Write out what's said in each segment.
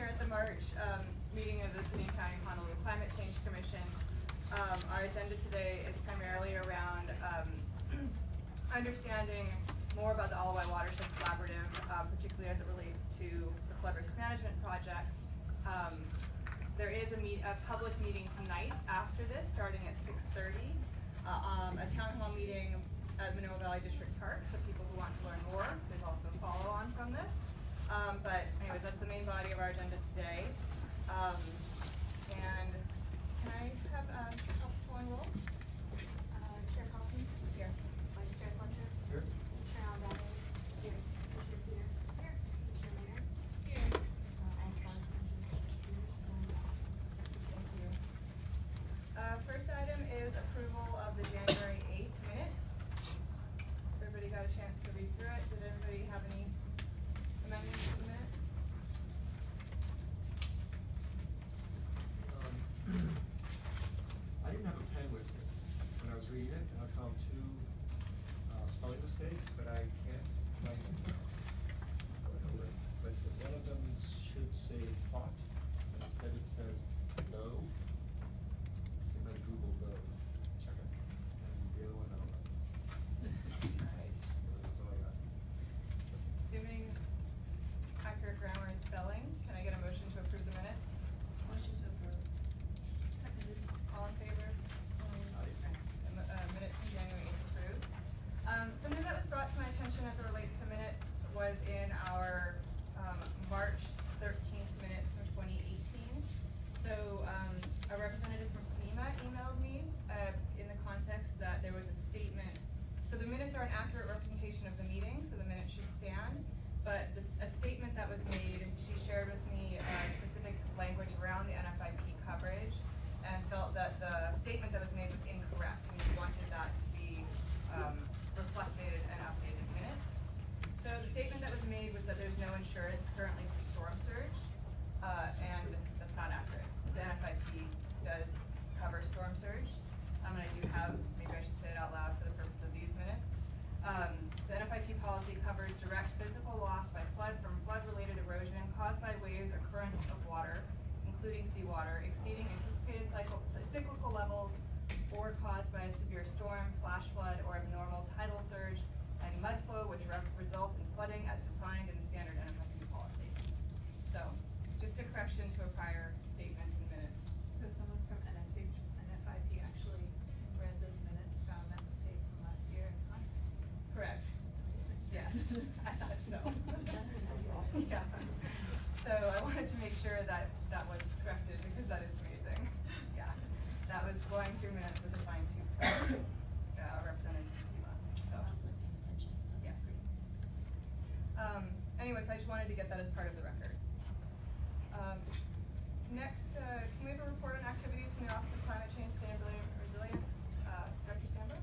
here at the March meeting of the City and County Honolulu Climate Change Commission. Our agenda today is primarily around understanding more about the Alawai Watershed Collaborative, particularly as it relates to the flood risk management project. There is a public meeting tonight after this, starting at 6:30, a town hall meeting at Manoa Valley District Park, so people who want to learn more. There's also a follow-on from this. But anyways, that's the main body of our agenda today. And can I have help calling roll? Chair Coffin? Here. Vice Chair Fletcher? Here. Chair Aldana? Here. Commissioner Peter? Here. Commissioner Maynard? Here. And Vice Chair. Thank you. First item is approval of the January 8th minutes. Everybody got a chance to read through it. Did everybody have any amendments to the minutes? I didn't have a pen with me when I was reading it, and I found two spelling mistakes, but I can't find them now. But one of them should say thought, and instead it says no. And then Google no. Check it. And the other one, I don't know. Alright. That's all I got. Assuming accurate grammar and spelling, can I get a motion to approve the minutes? Motion to approve. Seconded. All in favor? Minutes from January 8th approved. Something that was brought to my attention as it relates to minutes was in our March 13th minutes from 2018. So a representative from FEMA emailed me in the context that there was a statement. So the minutes are an accurate representation of the meeting, so the minutes should stand. But a statement that was made, she shared with me specific language around the NFIP coverage and felt that the statement that was made was incorrect, and she wanted that to be reflected in updated minutes. So the statement that was made was that there's no insurance currently for storm surge, and that's not accurate. The NFIP does cover storm surge, and I do have, maybe I should say it out loud for the purpose of these minutes. The NFIP policy covers direct physical loss by flood from flood-related erosion caused by waves or currents of water, including seawater, exceeding anticipated cyclical levels or caused by a severe storm, flash flood, or abnormal tidal surge and mud flow, which result in flooding as defined in the standard NFIP policy. So, just a correction to a prior statement in minutes. So someone from NFIP actually read those minutes, found that mistake from last year and caught it? Correct. Yes, I thought so. Yeah. So I wanted to make sure that that was corrected because that is amazing. Yeah. That was going through minutes with a fine tooth comb, represented FEMA. So, yes. Anyways, I just wanted to get that as part of the record. Next, can we have a report on activities from the Office of Climate Change, Sustainability, and Resilience? Director Sambro?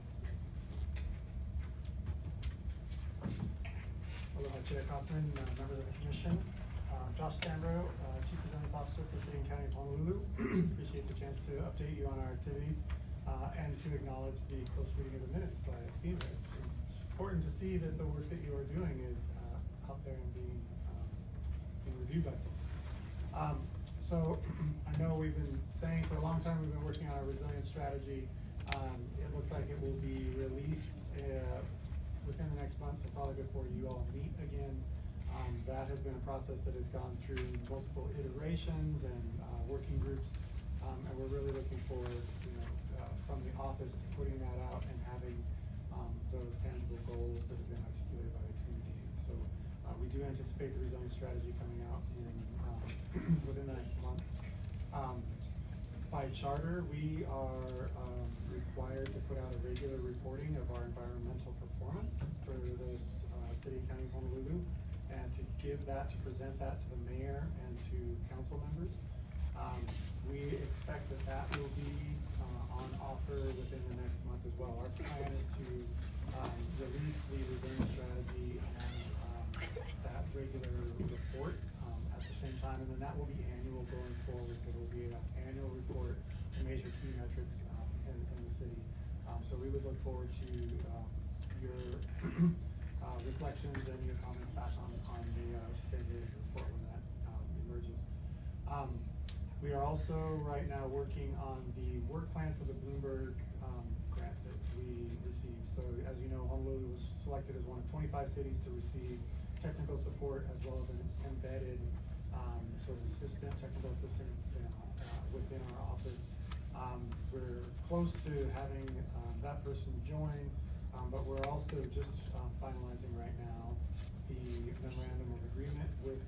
Aloha, Chair Kaufman, members of the commission. Josh Stambro, Chief Resilience Officer for City and County of Honolulu. Appreciate the chance to update you on our activities and to acknowledge the close reading of the minutes by FEMA. It's important to see that the work that you are doing is out there and being reviewed by them. So I know we've been saying for a long time we've been working on our resilience strategy. It looks like it will be released within the next month, so probably before you all meet again. That has been a process that has gone through multiple iterations and working groups, and we're really looking forward, from the office to putting that out and having those tangible goals that have been executed by the community. So we do anticipate the resilience strategy coming out in within the next month. By charter, we are required to put out a regular reporting of our environmental performance for this City and County of Honolulu, and to give that, to present that to the mayor and to council members. We expect that that will be on offer within the next month as well. Our plan is to release the resilience strategy and that regular report at the same time, and then that will be annual going forward. There will be an annual report to measure key metrics in the city. So we would look forward to your reflections and your comments back on the sustainability report when that emerges. We are also right now working on the work plan for the Bloomberg grant that we received. So as you know, Honolulu was selected as one of 25 cities to receive technical support as well as an embedded sort of assistant, technical assistant, within our office. We're close to having that person join, but we're also just finalizing right now the memorandum of agreement with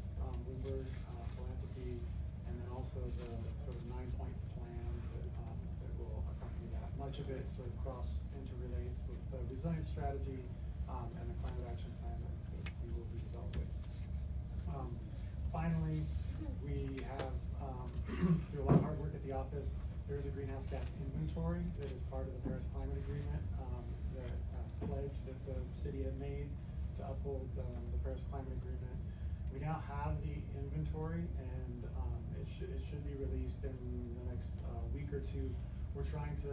Bloomberg Philanthropy, and then also the sort of 9-point plan that will accompany that. Much of it sort of interrelates with the resilience strategy and the climate action plan that we will be developing. Finally, we have, through a lot of hard work at the office, there is a greenhouse gas inventory that is part of the Paris Climate Agreement, the pledge that the city had made to uphold the Paris Climate Agreement. We now have the inventory, and it should be released in the next week or two. We're trying to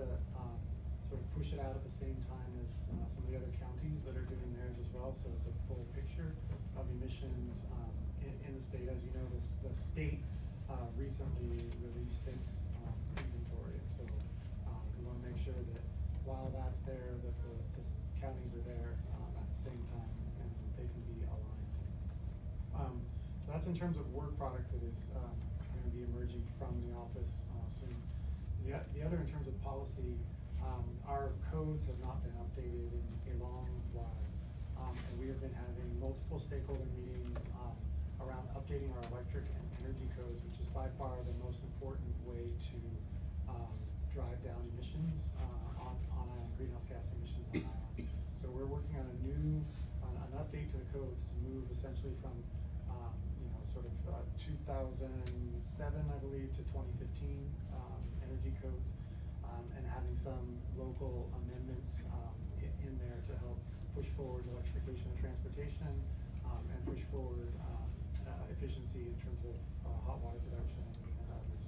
sort of push it out at the same time as some of the other counties that are doing theirs as well, so it's a full picture of emissions in the state. As you know, the state recently released its inventory, so we want to make sure that while that's there, that the counties are there at the same time, and they can be aligned. So that's in terms of work product that is going to be emerging from the office soon. The other in terms of policy, our codes have not been updated in a long while, and we have been having multiple stakeholder meetings around updating our electric and energy codes, which is by far the most important way to drive down emissions on island, greenhouse gas emissions on island. So we're working on an update to the codes to move essentially from sort of 2007, I believe, to 2015 energy codes, and having some local amendments in there to help push forward electrification of transportation and push forward efficiency in terms of hot water production and others.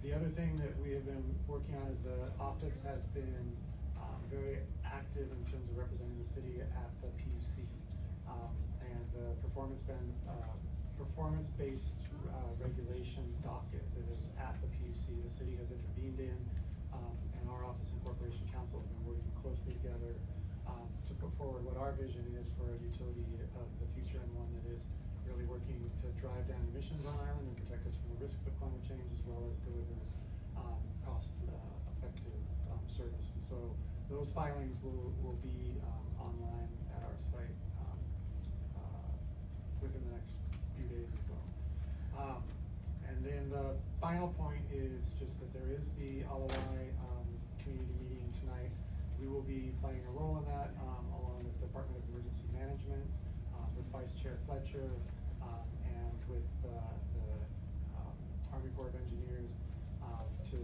The other thing that we have been working on is the office has been very active in terms of representing the city at the PUC, and the performance-based regulation docket that is at the PUC, the city has intervened in, and our office and corporation council have been working closely together to put forward what our vision is for a utility of the future, and one that is really working to drive down emissions on island and protect us from the risks of climate change, as well as deliver cost-effective service. And so those filings will be online at our site within the next few days as well. And then the final point is just that there is the Alawai community meeting tonight. We will be playing a role in that, along with the Department of Emergency Management, with Vice Chair Fletcher, and with the Army Corps of Engineers, to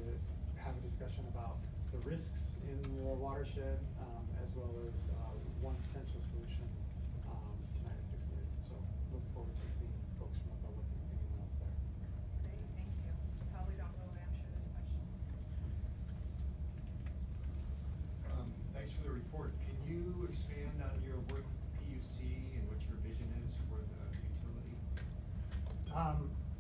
have a discussion about the risks in the watershed, as well as one potential solution tonight at 6:30. So look forward to seeing folks from the public and anyone else there. Great, thank you. Probably don't go away, I'm sure there's questions. Thanks for the report. Can you expand on your work with the PUC and what your vision is for the utility?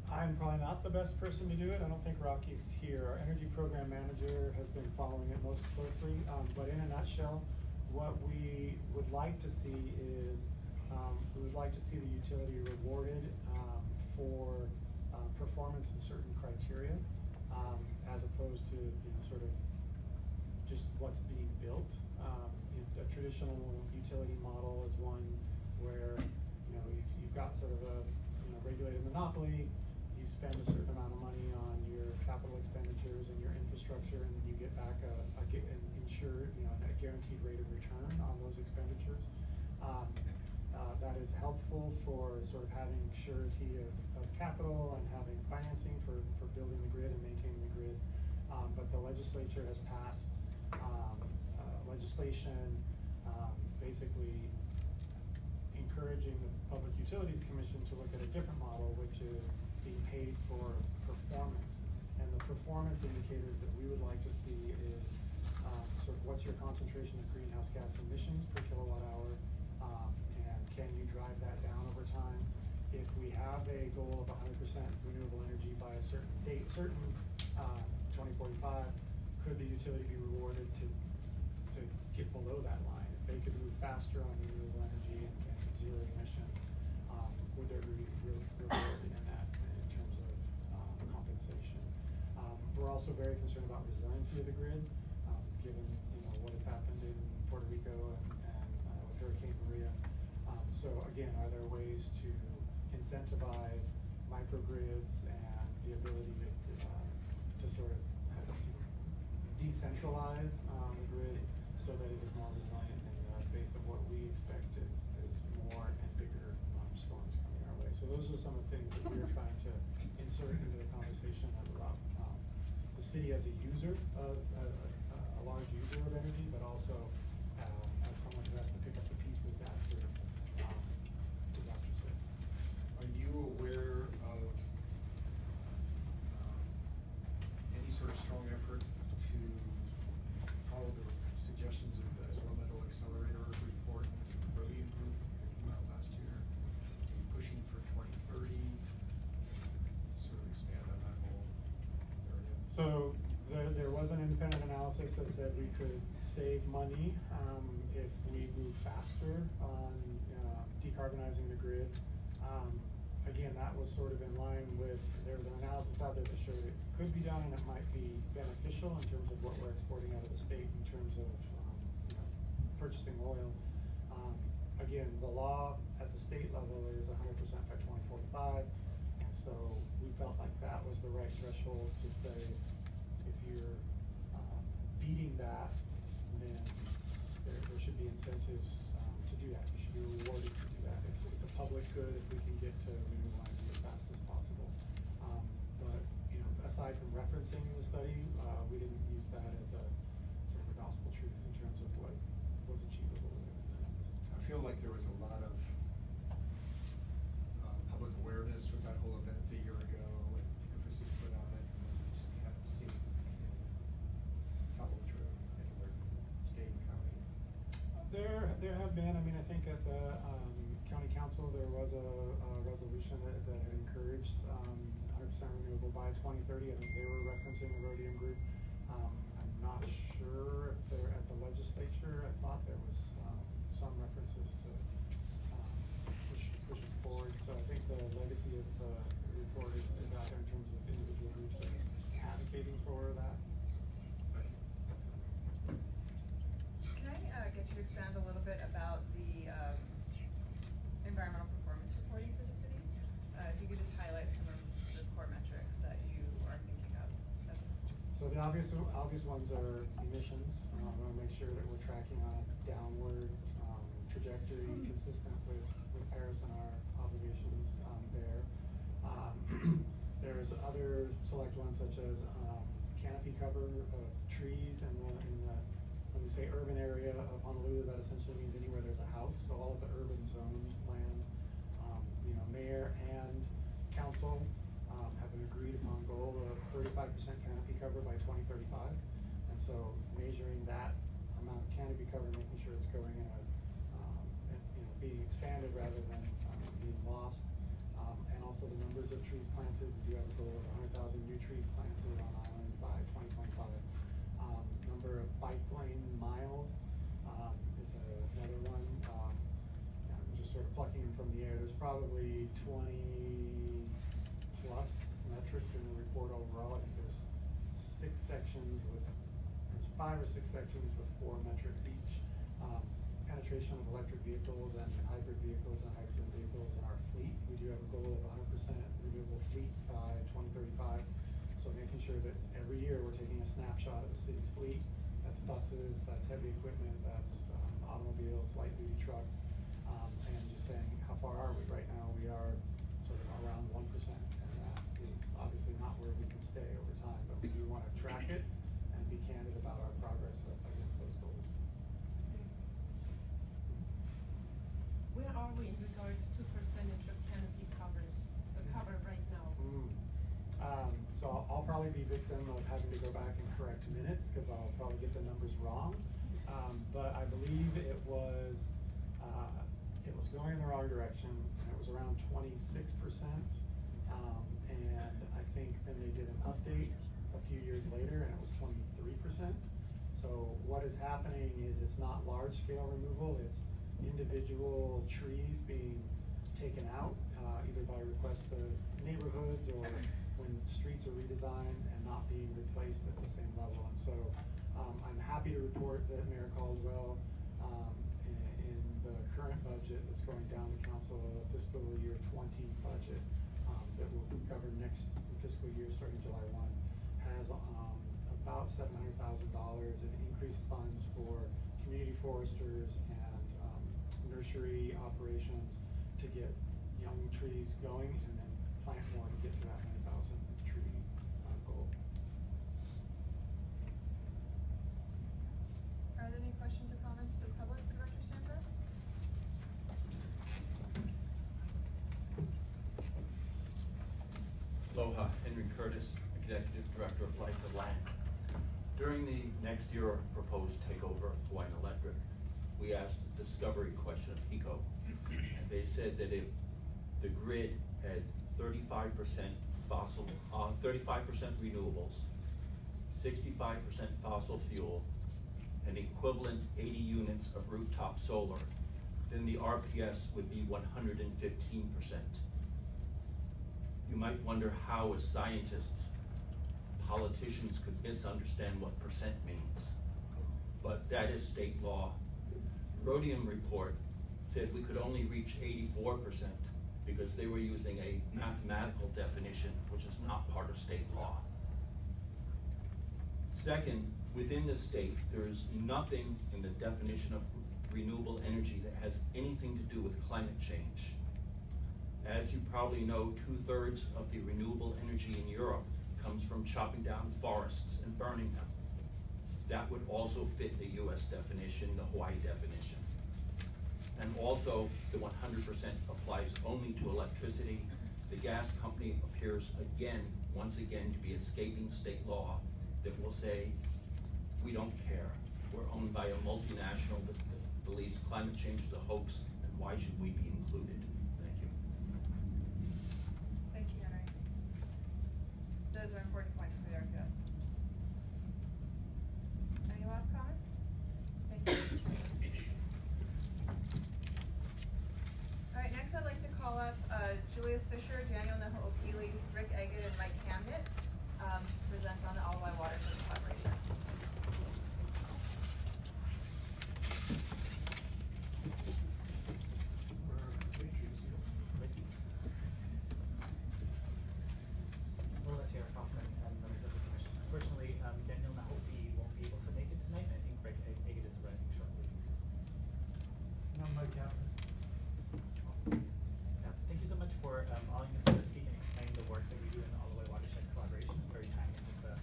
I'm probably not the best person to do it. I don't think Rocky's here. Our energy program manager has been following it most closely. But in a nutshell, what we would like to see is we would like to see the utility rewarded for performance in certain criteria, as opposed to sort of just what's being built. A traditional utility model is one where you've got sort of a regulated monopoly. You spend a certain amount of money on your capital expenditures and your infrastructure, and then you get back an insured, a guaranteed rate of return on those expenditures. That is helpful for sort of having surety of capital and having financing for building the grid and maintaining the grid. But the legislature has passed legislation basically encouraging the Public Utilities Commission to look at a different model, which is being paid for performance. And the performance indicators that we would like to see is sort of what's your concentration of greenhouse gas emissions per kilowatt hour, and can you drive that down over time? if we have a goal of 100% renewable energy by a certain date, 2045, could the utility be rewarded to get below that line? If they could move faster on renewable energy and zero emission, would there be reward in that in terms of compensation? We're also very concerned about resiliency of the grid, given what has happened in Puerto Rico and with Hurricane Maria. So again, are there ways to incentivize microgrids and the ability to sort of decentralize the grid so that it is more resilient in the face of what we expect is more and bigger storms coming our way. So those are some of the things that we're trying to insert into the conversation about the city as a user of a large user of energy, but also as someone who has to pick up the pieces after disasters hit. Are you aware of any sort of strong effort to follow the suggestions of the Elemental Accelerator report and the Brilliant Group that came out last year? Are you pushing for 2030? Sort of expand on that whole area. So there was an independent analysis that said we could save money if we move faster on decarbonizing the grid. Again, that was sort of in line with, there was an analysis out there that showed it could be done and it might be beneficial in terms of what we're exporting out of the state in terms of purchasing oil. Again, the law at the state level is 100% by 2045, and so we felt like that was the right threshold to say, if you're beating that, then there should be incentives to do that. You should be rewarded to do that. It's a public good if we can get to renewable energy as fast as possible. But aside from referencing the study, we didn't use that as a sort of a gospel truth in terms of what was achievable with the numbers. I feel like there was a lot of public awareness with that whole event a year ago, and emphasis put on it, and we just haven't seen follow through anywhere, state and county. There have been, I mean, I think at the county council, there was a resolution that had encouraged 100% renewable by 2030. I think they were referencing the Rhodium Group. I'm not sure if they're at the legislature. I thought there was some references to pushing forward. So I think the legacy of the report is out there in terms of individual groups that are advocating for that. Can I get you to expand a little bit about the environmental performance reporting for the city? If you could just highlight some of the core metrics that you are thinking of. So the obvious ones are emissions. We want to make sure that we're tracking on a downward trajectory consistent with Paris and our obligations there. There's other select ones such as canopy cover of trees, and when we say urban area of Honolulu, that essentially means anywhere there's a house. So all of the urban zoned land, mayor and council have an agreed upon goal of 35% canopy cover by 2035. And so measuring that amount of canopy cover, making sure it's going in a, being expanded rather than being lost. And also the numbers of trees planted. We do have a goal of 100,000 new trees planted on island by 2025. Number of bike lane miles is another one. I'm just sort of plucking them from the air. There's probably 20 plus metrics in the report overall. I think there's 5 or 6 sections with 4 metrics each. Penetration of electric vehicles and hybrid vehicles and hydrogen vehicles in our fleet. We do have a goal of 100% renewable fleet by 2035. So making sure that every year we're taking a snapshot of the city's fleet. That's buses, that's heavy equipment, that's automobiles, light duty trucks, and just saying how far are we? Right now we are sort of around 1%, and that is obviously not where we can stay over time, but we do want to track it and be candid about our progress against those goals. Where are we in regards to percentage of canopy cover right now? So I'll probably be victim of having to go back and correct minutes because I'll probably get the numbers wrong. But I believe it was it was going in the wrong direction, and it was around 26%. And I think then they did an update a few years later, and it was 23%. So what is happening is it's not large scale removal, it's individual trees being taken out, either by request of neighborhoods or when streets are redesigned and not being replaced at the same level. And so I'm happy to report that Mayor Caldwell, in the current budget that's going down to council, fiscal year 20 budget, that will govern next fiscal year starting July 1, has about $700,000 in increased funds for community foresters and nursery operations to get young trees going and then plant more to get to that 9,000 tree goal. Are there any questions or comments for the public for Director Stanbro? Aloha, Henry Curtis, Executive Director of Life of Land. During the next year proposed takeover of Hawaiian Electric, we asked the discovery question of HECO. And they said that if the grid had 35% fossil, 35% renewables, 65% fossil fuel, and equivalent 80 units of rooftop solar, then the RPS would be 115%. You might wonder how, as scientists, politicians could misunderstand what percent means. But that is state law. Rhodium report said we could only reach 84% because they were using a mathematical definition, which is not part of state law. Second, within the state, there is nothing in the definition of renewable energy that has anything to do with climate change. As you probably know, 2/3 of the renewable energy in Europe comes from chopping down forests and burning them. That would also fit the US definition, the Hawaii definition. And also, the 100% applies only to electricity. The gas company appears once again, to be escaping state law that will say, we don't care. We're owned by a multinational that believes climate change is a hoax, and why should we be included? Thank you. Thank you, Henry. Those are important points to the RPS. Any last comments? Thank you. All right, next I'd like to call up Julius Fisher, Daniel Naho'opili, Rick Eggett, and Mike Camnett to present on the Alawai Watershed Collaboration. Aloha, Chair Kaufman and members of the commission. Unfortunately, Daniel Nahopi won't be able to make it tonight, and I think Greg Eggett is arriving shortly. Not my captain. Yeah, thank you so much for allowing us to speak and explain the work that we do in the Alawai Watershed Collaboration. It's very timely with the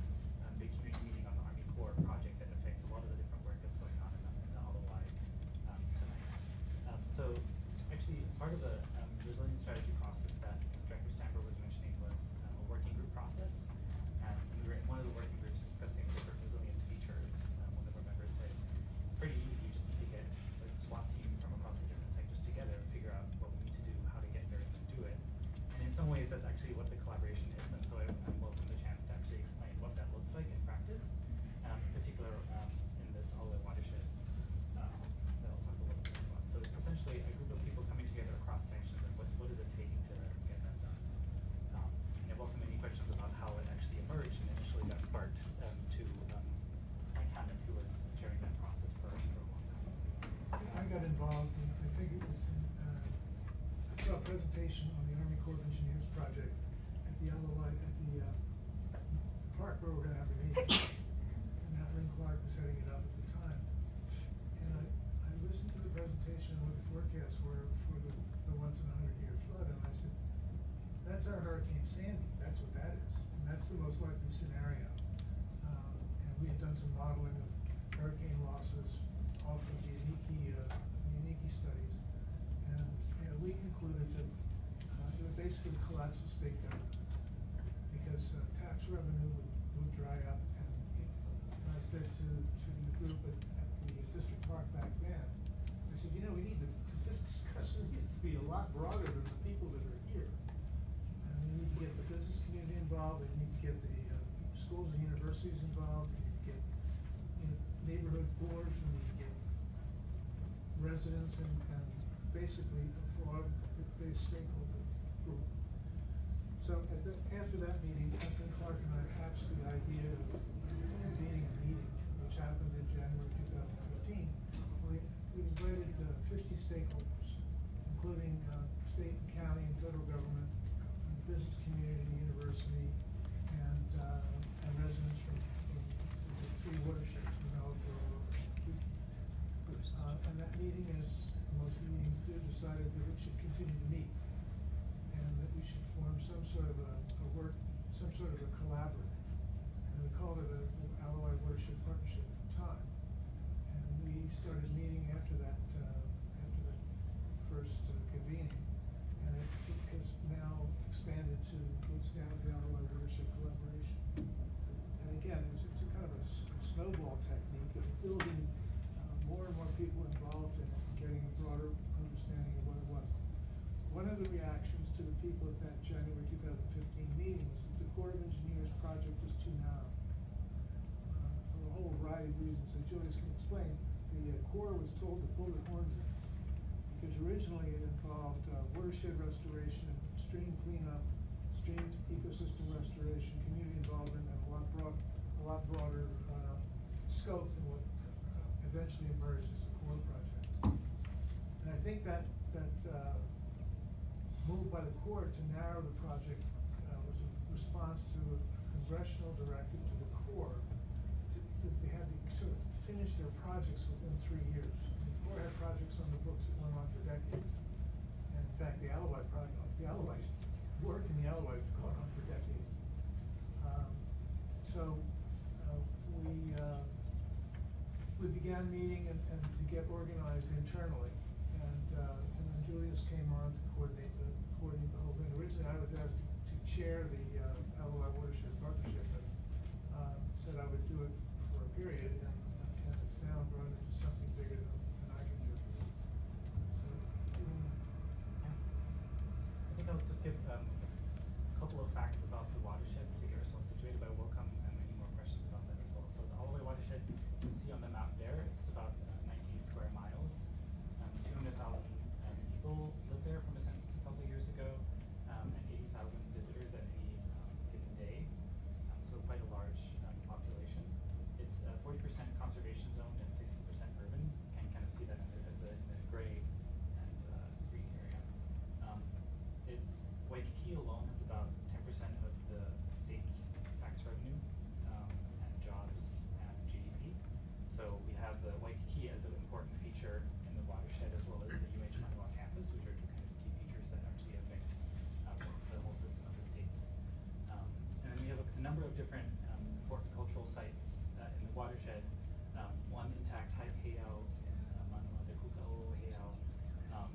big community meeting on the Army Corps project that affects a lot of the different work that's going on in the Alawai tonight. So actually, part of the resilience strategy process that Director Stamper was mentioning was a working group process. And we were in one of the working groups discussing different resilience features. One of our members said, pretty easy, you just need to get a SWAT team from across the different sectors together and figure out what we need to do, how to get there and do it. And in some ways, that's actually what the collaboration is. And so I welcome the chance to actually explain what that looks like in practice, in particular in this Alawai Watershed that I'll talk a little bit about. So it's essentially a group of people coming together across sections and what does it take to get that done. And I welcome any questions about how it actually emerged and initially got sparked to Mike Hammond, who was chairing that process for a long time. I got involved, and I think it was in, I saw a presentation on the Army Corps of Engineers project at the Alawai, at the park where we're gonna have a meeting. And that Lynn Clark was heading it up at the time. And I listened to the presentation of what the forecasts were for the once in 100-year flood, and I said, that's our Hurricane Sandy, that's what that is. And that's the most likely scenario. And we had done some modeling of hurricane losses off of the Iniki studies. And, you know, we concluded that it would basically collapse the state government because tax revenue would dry up. And I said to the group at the district park back then, I said, you know, we need to discuss discussion needs to be a lot broader than the people that are here. And we need to get the business community involved, we need to get the schools and universities involved, we need to get neighborhood boards, we need to get residents and basically a broad-based stakeholder group. So after that meeting, Councilman Clark and I hatched the idea of convening a meeting, which happened in January 2015. We invited 50 stakeholders, including state, county, and federal government, the business community, the university, and residents from the three watersheds, Malibu, and that meeting, as most meetings do, decided that it should continue to meet, and that we should form some sort of a collaborative. And we called it an Alloy Watershed Partnership at the time. And we started meeting after that first convening. And it has now expanded to what's now the Alloy Watershed Collaboration. And again, it's a kind of a snowball technique of building more and more people involved in it, and getting a broader understanding of what it was. One of the reactions to the people at that January 2015 meeting was that the Corps of Engineers project is too narrow. For a whole variety of reasons that Julius can explain, the Corps was told to pull their horns in, because originally it involved watershed restoration, stream cleanup, stream ecosystem restoration, community involvement, and a lot broader scope than what eventually emerged as the Corps project. And I think that move by the Corps to narrow the project was a response to a congressional directive to the Corps that they had to sort of finish their projects within 3 years. The Corps had projects on the books that went on for decades. And in fact, the Alloy work in the Alloy has gone on for decades. We began meeting and to get organized internally, and then Julius came on to coordinate the whole thing. Originally, I was asked to chair the Alloy Watershed Partnership, and said I would do it for a period, and it's now grown into something bigger than I can do. I think I'll just give a couple of facts about the watershed to get ourselves situated, but I welcome any more questions about that as well. So the Holloway watershed, you can see on the map there, it's about 19 square miles. 200,000 people live there from a census a couple of years ago, and 80,000 visitors at any given day. So quite a large population. It's 40% conservation zone and 60% urban. You can kind of see that in the gray and green area. It's Waikiki alone has about 10% of the state's tax revenue, and jobs and GDP. So we have the Waikiki as an important feature in the watershed, as well as the UH Manoa campus, which are two kind of key features that actually affect the whole system of the states. And then we have a number of different important cultural sites in the watershed. One intact heiau in Manoa, the Kuka'o heiau.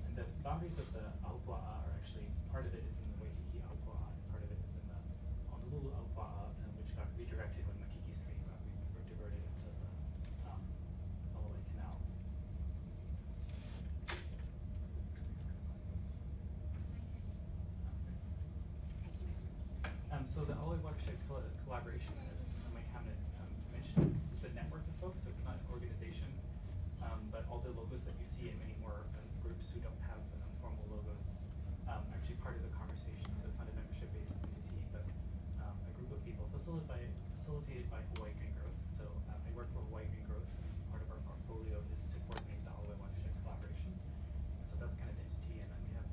And the boundaries of the Aupua'a are actually, part of it is in the Waikiki Aupua'a, and part of it is in the Honolulu Aupua'a, which got redirected when Makiki Stream got diverted into the Holloway Canal. So the Holloway Watershed Collaboration, as Mike Hamnet mentioned, is a network of folks, so it's not an organization, but all the logos that you see in many more groups who don't have formal logos actually part of the conversation. So it's not a membership-based entity, but a group of people facilitated by Hawaii Green Growth. So I work for Hawaii Green Growth, and part of our portfolio is to coordinate the Holloway Watershed Collaboration. So that's kind of the entity, and then we have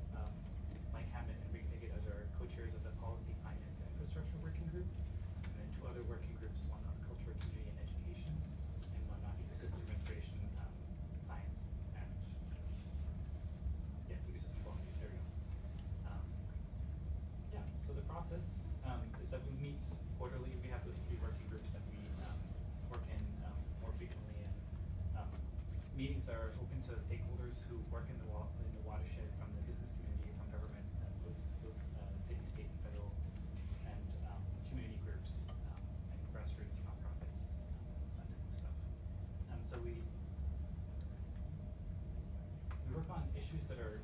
Mike Hamnet and Rick Niggett as our co-chairs of the Policy, Finance, and Infrastructure Working Group, and then two other working groups, one on culture, community, and education, and one on ecosystem restoration, science, and ecosystem quality. There we go. So the process is that we meet quarterly. We have those 3 working groups that we work in more frequently, and meetings are open to stakeholders who work in the watershed, from the business community, from government, both city, state, and federal, and community groups, and grassroots nonprofits, that type of stuff. So we work on issues that are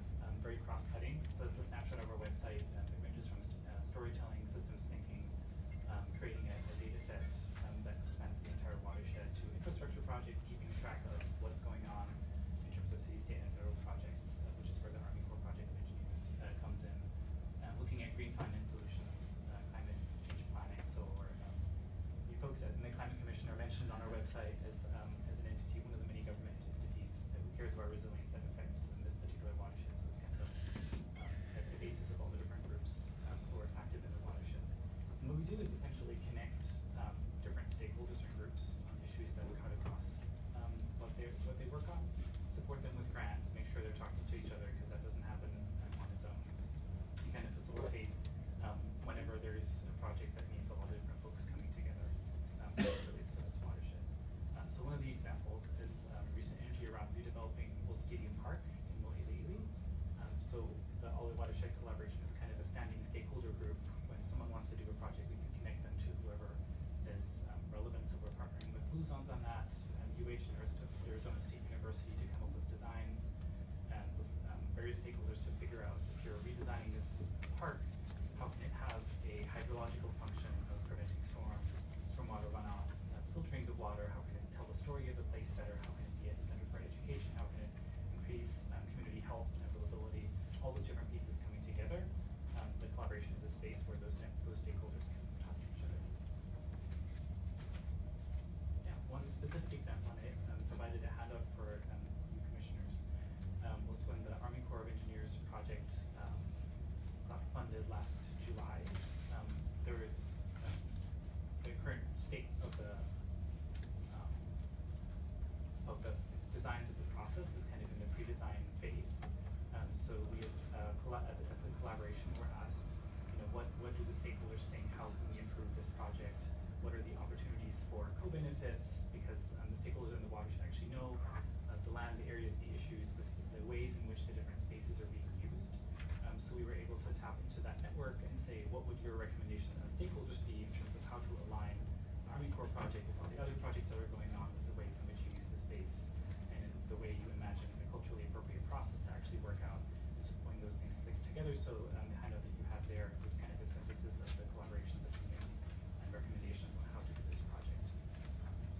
what would your recommendations as stakeholders be in terms of how to align the Army Corps project with all the other projects that are going on, with the ways in which you use the space, and the way you imagine a culturally appropriate process to actually work out, and so pulling those things together. So the handout that you have there is kind of a synthesis of the collaborations of communities and recommendations on how to do this project.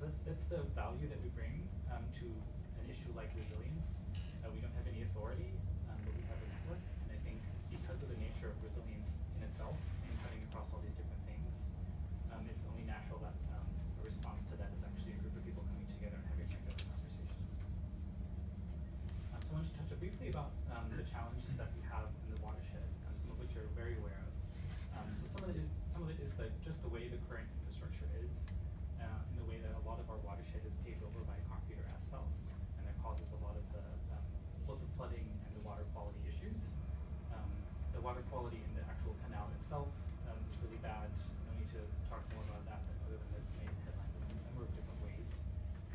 So that's the value that we bring to an issue like resilience. We don't have any authority, but we have a network, and I think because of the nature of resilience in itself and cutting across all these different things, it's only natural that a response to that is actually a group of people coming together and having regular conversations. So I wanted to touch briefly about the challenges that we have in the watershed, some of which you're very aware of. So some of it is that just the way the current infrastructure is, in the way that a lot of our watershed is paved over by concrete or asphalt, and that causes a lot of the both the flooding and the water quality issues. The water quality in the actual canal itself is really bad. No need to talk more about that, but other than that's made headlines in a number of different ways.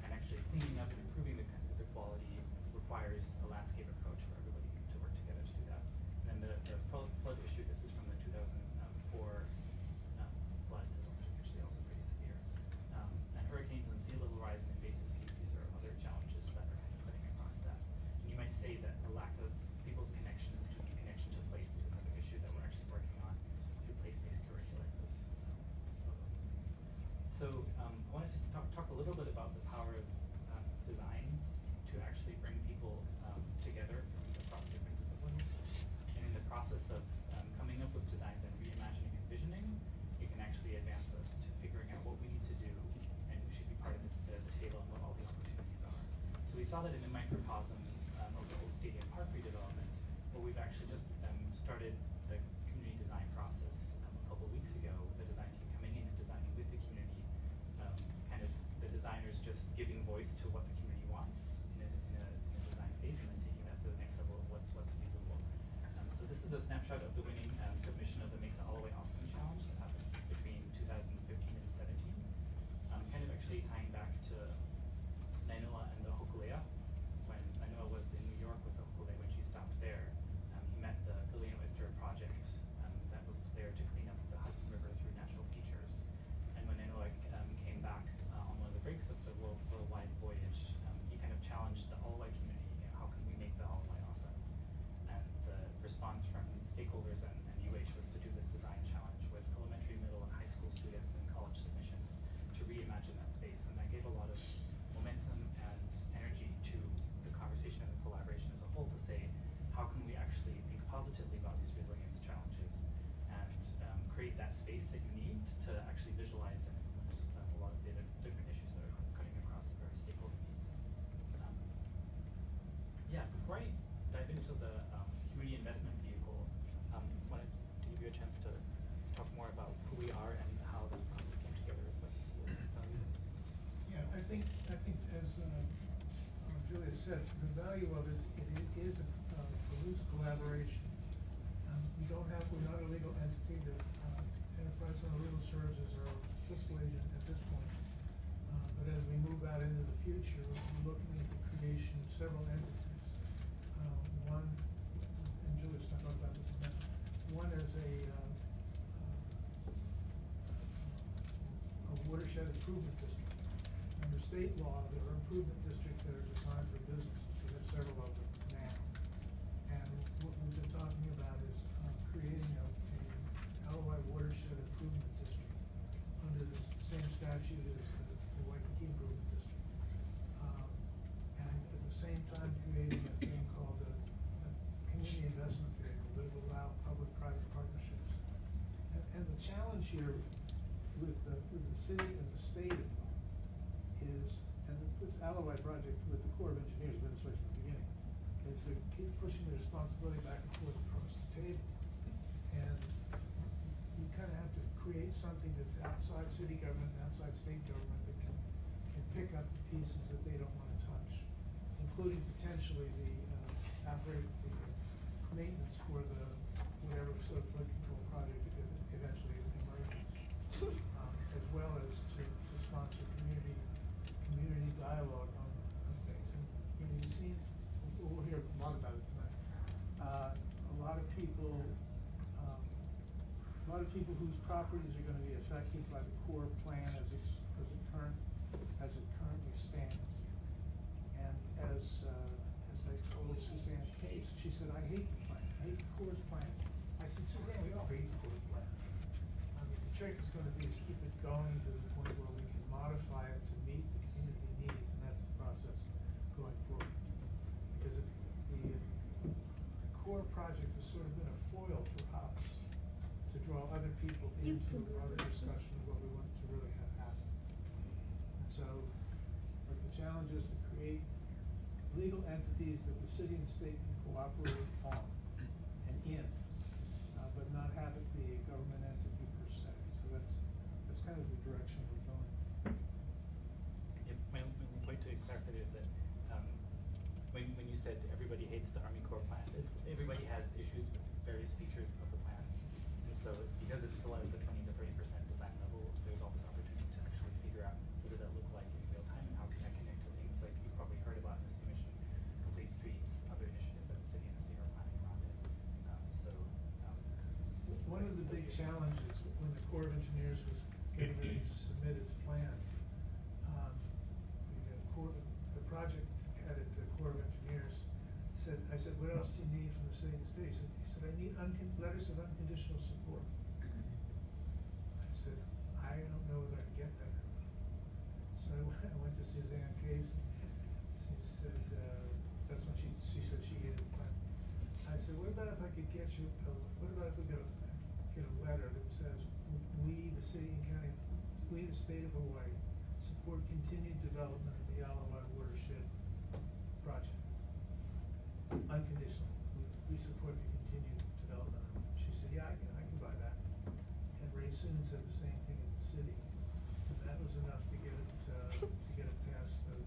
And actually cleaning up and improving the quality requires a landscape approach where everybody needs to work together to do that. And then the flood issue, this is from the 2004 flood, is actually also pretty severe. And hurricanes and sea level rise and invasive species are other challenges that are kind of cutting across that. And you might say that a lack of people's connection and students' connection to place is another issue that we're actually working on through place-based curricula, those things. So I wanted to talk a little bit about the power of designs to actually bring people together across different disciplines. And in the process of coming up with designs and reimagining and visioning, it can actually advance us to figuring out what we need to do and who should be part of the table and what all the opportunities are. So we saw that in a microcosm of the old Stadium Park redevelopment, where we've actually just started the community design process a couple weeks ago, with the design team coming in and designing with the community, kind of the designers just giving voice to what the community wants in a design phase, and then taking that to the next level of what's feasible. So this is a snapshot of the winning submission of the Make the Holloway Awesome Challenge that happened between 2015 and 17. Kind of actually tying back to Nainoa and the Hokulea. When Nainoa was in New York with the Hokulea, when she stopped there, he met the Kilian Oyster Project that was there to clean up the Hudson River through natural features. And when Nainoa came back on one of the breaks of the worldwide voyage, he kind of challenged the Alawai community, how can we make the Alawai awesome? And the response from stakeholders and UH was to do this design challenge with elementary, middle, and high school students and college submissions to reimagine that space. And that gave a lot of momentum and energy to the conversation and the collaboration as a whole, to say, how can we actually think positively about these resilience challenges and create that space that you need to actually visualize and implement a lot of the different issues that are cutting across our stakeholder needs. Yeah, before I dive into the community investment vehicle, I wanted to give you a chance to talk more about who we are and how the process came together with what you see as value. Yeah, I think as Julia said, the value of it is a loose collaboration. We're not a legal entity. The Enterprise Zone Legal Services are a fiscal agent at this point. But as we move out into the future, we're looking at the creation of several entities. One, and Julia's talked about this a bit, one is a watershed improvement district. Under state law, there are improvement districts that are designed for businesses. We have several of them now. And what we've been talking about is creating a Alawai watershed improvement district under the same statute as the Waikiki Improvement District. And at the same time creating a thing called a community investment vehicle that will allow public-private partnerships. And the challenge here with the city and the state involved is, and this Alawai project with the Corps of Engineers has been this way from the beginning, is to keep pushing the responsibility back and forth across the table. And you kind of have to create something that's outside city government, outside state government, that can pick up the pieces that they don't want to touch, including potentially the maintenance for the whatever sort of flood control project eventually emerges, as well as to sponsor community dialogue on things. And you've seen, we'll hear a lot about it tonight. A lot of people a lot of people whose properties are gonna be affected by the core plan as it currently stands. And as I told Suzanne Case, she said, I hate the plan, I hate the core's plan. I said, Suzanne, we all hate the core's plan. I mean, the trick is gonna be to keep it going to the point where we can modify it to meet the community needs, and that's the process going forward. Because the core project has sort of been a foil for us to draw other people into a broader discussion of what we want to really have happen. And so, but the challenge is to create legal entities that the city and state can cooperate on and in, but not have it be a government entity per se. So that's kind of the direction we're going. Yeah, my only point to clarify there is that, when you said everybody hates the Army Corps plan, everybody has issues with various features of the plan. And so because it's still at the 20 to 30% design level, there's all this opportunity to actually figure out what does that look like in real time and how can that connect to things like you've probably heard about in this commission, complete streets, other initiatives that the city and the state are planning around it. One of the big challenges when the Corps of Engineers was getting ready to submit its plan, the project head at the Corps of Engineers said, I said, what else do you need from the city and state? He said, I need letters of unconditional support. I said, I don't know whether I can get that. So I went to Suzanne Case, she said, that's when she said she hated the plan. I said, what about if I could get you, what about if we get a letter that says, we, the city and county, we, the state of Hawaii, support continued development of the Alawai watershed project. Unconditionally, we support the continued development of it. She said, yeah, I can buy that. And Ray Soon said the same thing at the city. And that was enough to get it past the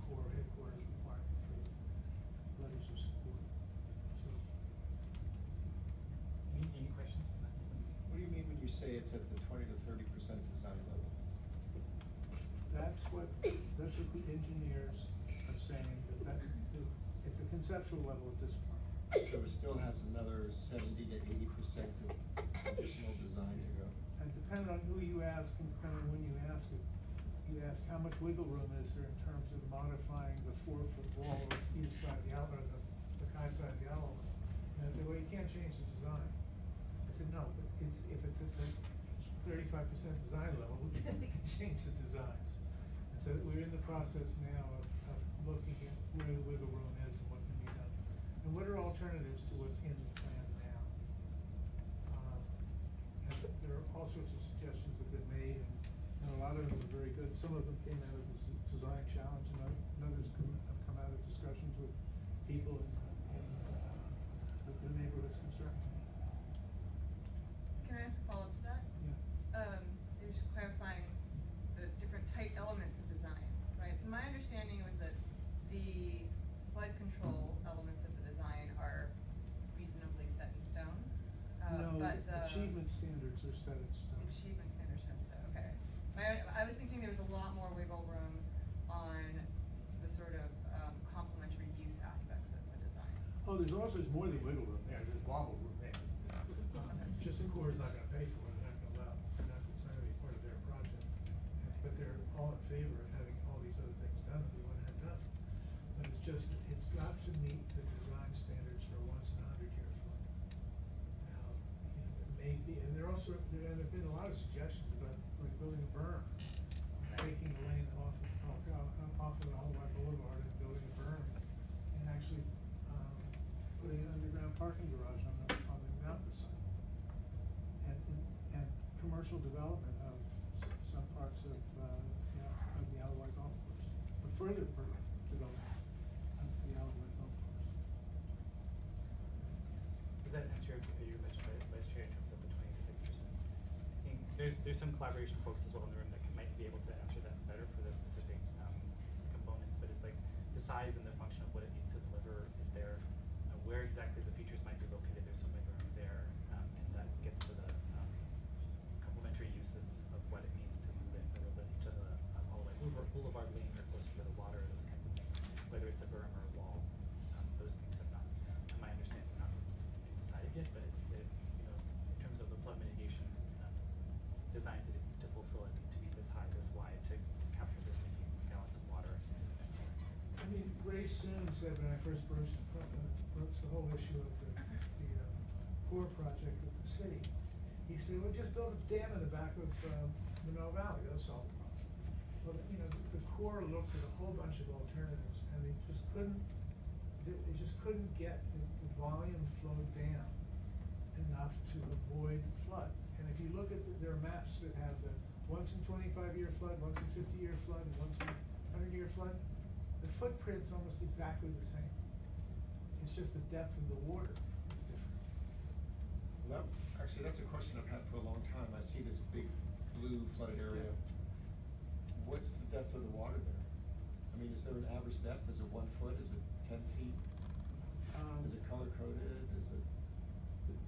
Corps headquarters requirement for letters of support. So. Any questions on that? What do you mean when you say it's at the 20 to 30% design level? That's what the engineers are saying, that it's a conceptual level at this point. So it still has another 70 to 80% of additional design to go. And depending on who you ask and depending on when you ask it, you ask how much wiggle room is there in terms of modifying the 4-foot wall of either side of the outlet, or the Kai side of the outlet. And I said, well, you can't change the design. I said, no, but if it's at the 35% design level, we can change the design. And so we're in the process now of looking at where the wiggle room is and what can be done. And what are alternatives to what's in the plan now? And there are all sorts of suggestions that have been made, and a lot of them are very good. Some of them came out of the design challenge, and others have come out of discussions with people in the neighborhoods concerned. Can I ask a follow-up to that? Yeah. You're just clarifying the different tight elements of design, right? So my understanding was that the flood control elements of the design are reasonably set in stone. No, But the achievement standards are set in stone. achievement standards, so, okay. I was thinking there was a lot more wiggle room on the sort of complementary use aspects of the design. Oh, there's more than wiggle room there, there's wobble room there. Just the Corps is not gonna pay for it, they're not gonna allow, it's not gonna be part of their project. But they're all in favor of having all these other things done that we want to have done. But it's got to meet the design standards for a once in 100-year flood. Now, it may be, and there have been a lot of suggestions about like building a berm, taking the lane off of the Alawai Boulevard and building a berm, and actually putting an underground parking garage on the mountain side. And commercial development of some parts of the Alawai Golf Course, but further development of the Alawai Golf Course. Does that answer your question, Vice Chair, in terms of the 20 to 50%? I think there's some collaboration folks as well in the room that might be able to answer that better for the specific components, but it's like the size and the function of what it needs to deliver is there. Where exactly the features might be located, there's some wiggle room there, and that gets to the complementary uses of what it means to move it a little bit to the Boulevard Lane or closer to the water, those kinds of things. Whether it's a berm or a wall, those things have not, to my understanding, not been decided yet. But in terms of the said when I first broached the whole issue of the core project with the city. He said, well, just build a dam in the back of Minot Valley, that'll solve the problem. Well, you know, the Corps looked at a whole bunch of alternatives, and they just couldn't get the volume flowed down enough to avoid flood. And if you look at, there are maps that have the once in 25-year flood, once in 50-year flood, and once in 100-year flood, the footprint's almost exactly the same. It's just the depth of the water is different. Well, actually, that's a question I've had for a long time. I see this big blue flooded area. What's the depth of the water there? I mean, is there an average depth? Is it 1 foot? Is it 10 feet? Is it color coded? Is it?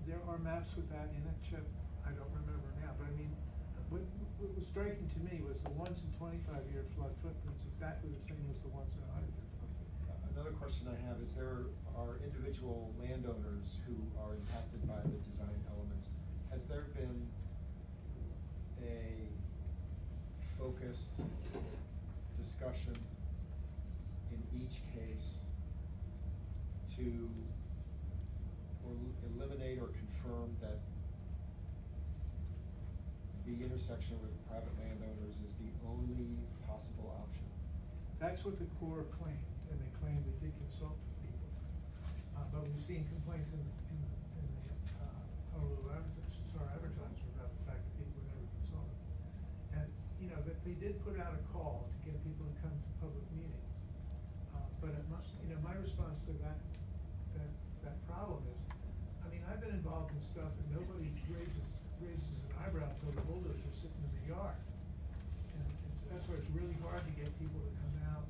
There are maps with that in it, Chip. I don't remember now, but I mean, what was striking to me was the once in 25-year flood footprint's exactly the same as the once in 100-year flood. Another question I have is there are individual landowners who are impacted by the design elements. Has there been a focused discussion in each case to eliminate or confirm that the intersection with private landowners is the only possible option? That's what the Corps claimed, and they claimed they did consult with people. But we've seen complaints in the Honolulu Advertiser about the fact that people were never consulted. And, you know, that they did put out a call to get people to come to public meetings. But it must, you know, my response to that problem is, I mean, I've been involved in stuff that nobody raises an eyebrow until the bulldozer's sitting in the yard. And that's why it's really hard to get people to come out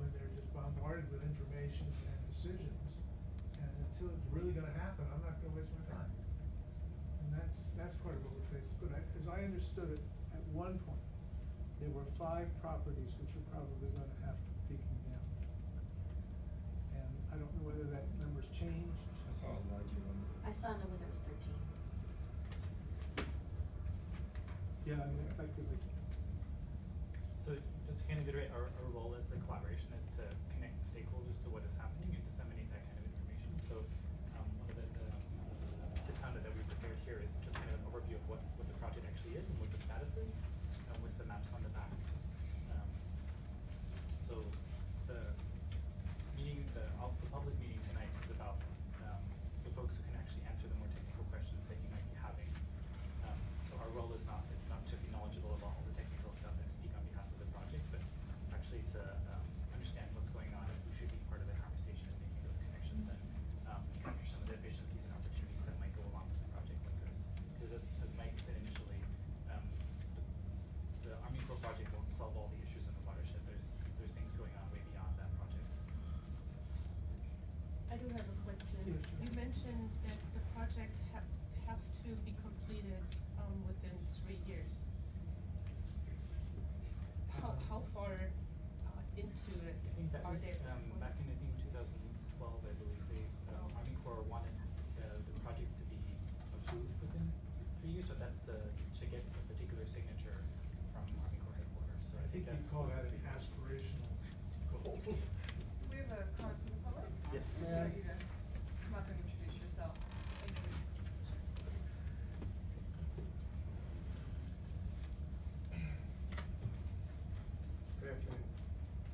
when they're just bombarded with information and decisions. And until it's really gonna happen, I'm not gonna waste my time. And that's part of what we're facing. But as I understood it, at one point, there were 5 properties which are probably gonna have to be condemned. And I don't know whether that number's changed. I saw a larger one. I saw a number that was 13. Yeah, I mean, effectively. So just to kind of iterate, our role as the collaboration is to connect stakeholders to what is happening and disseminate that kind of information. So one of the standard that we prepared here is just kind of an overview of what the project actually is and what the status is, with the maps on the back. So the meeting, the public meeting tonight is about the folks who can actually answer the more technical questions that you might be having. So our role is not to be knowledgeable about all the technical stuff and speak on behalf of the project, but actually to understand what's going on and who should be part of the conversation and making those connections and capture some of the efficiencies and opportunities that might go along with a project like this. Because as Mike said initially, the Army Corps project won't solve all the issues in the watershed. There's things going on way beyond that project. I do have a question. Yes, sure. You mentioned that the project has to be completed within 3 years. How far into it I think that are was there? back in 2012, I believe. Army Corps wanted the projects to be approved within 3 years, so that's to get a particular signature from Army Corps headquarters. So I think we that's call that an 3 years. aspirational goal. We have a comment from the public? Yes. I'd like you to come up and introduce yourself. Thank you. Good afternoon.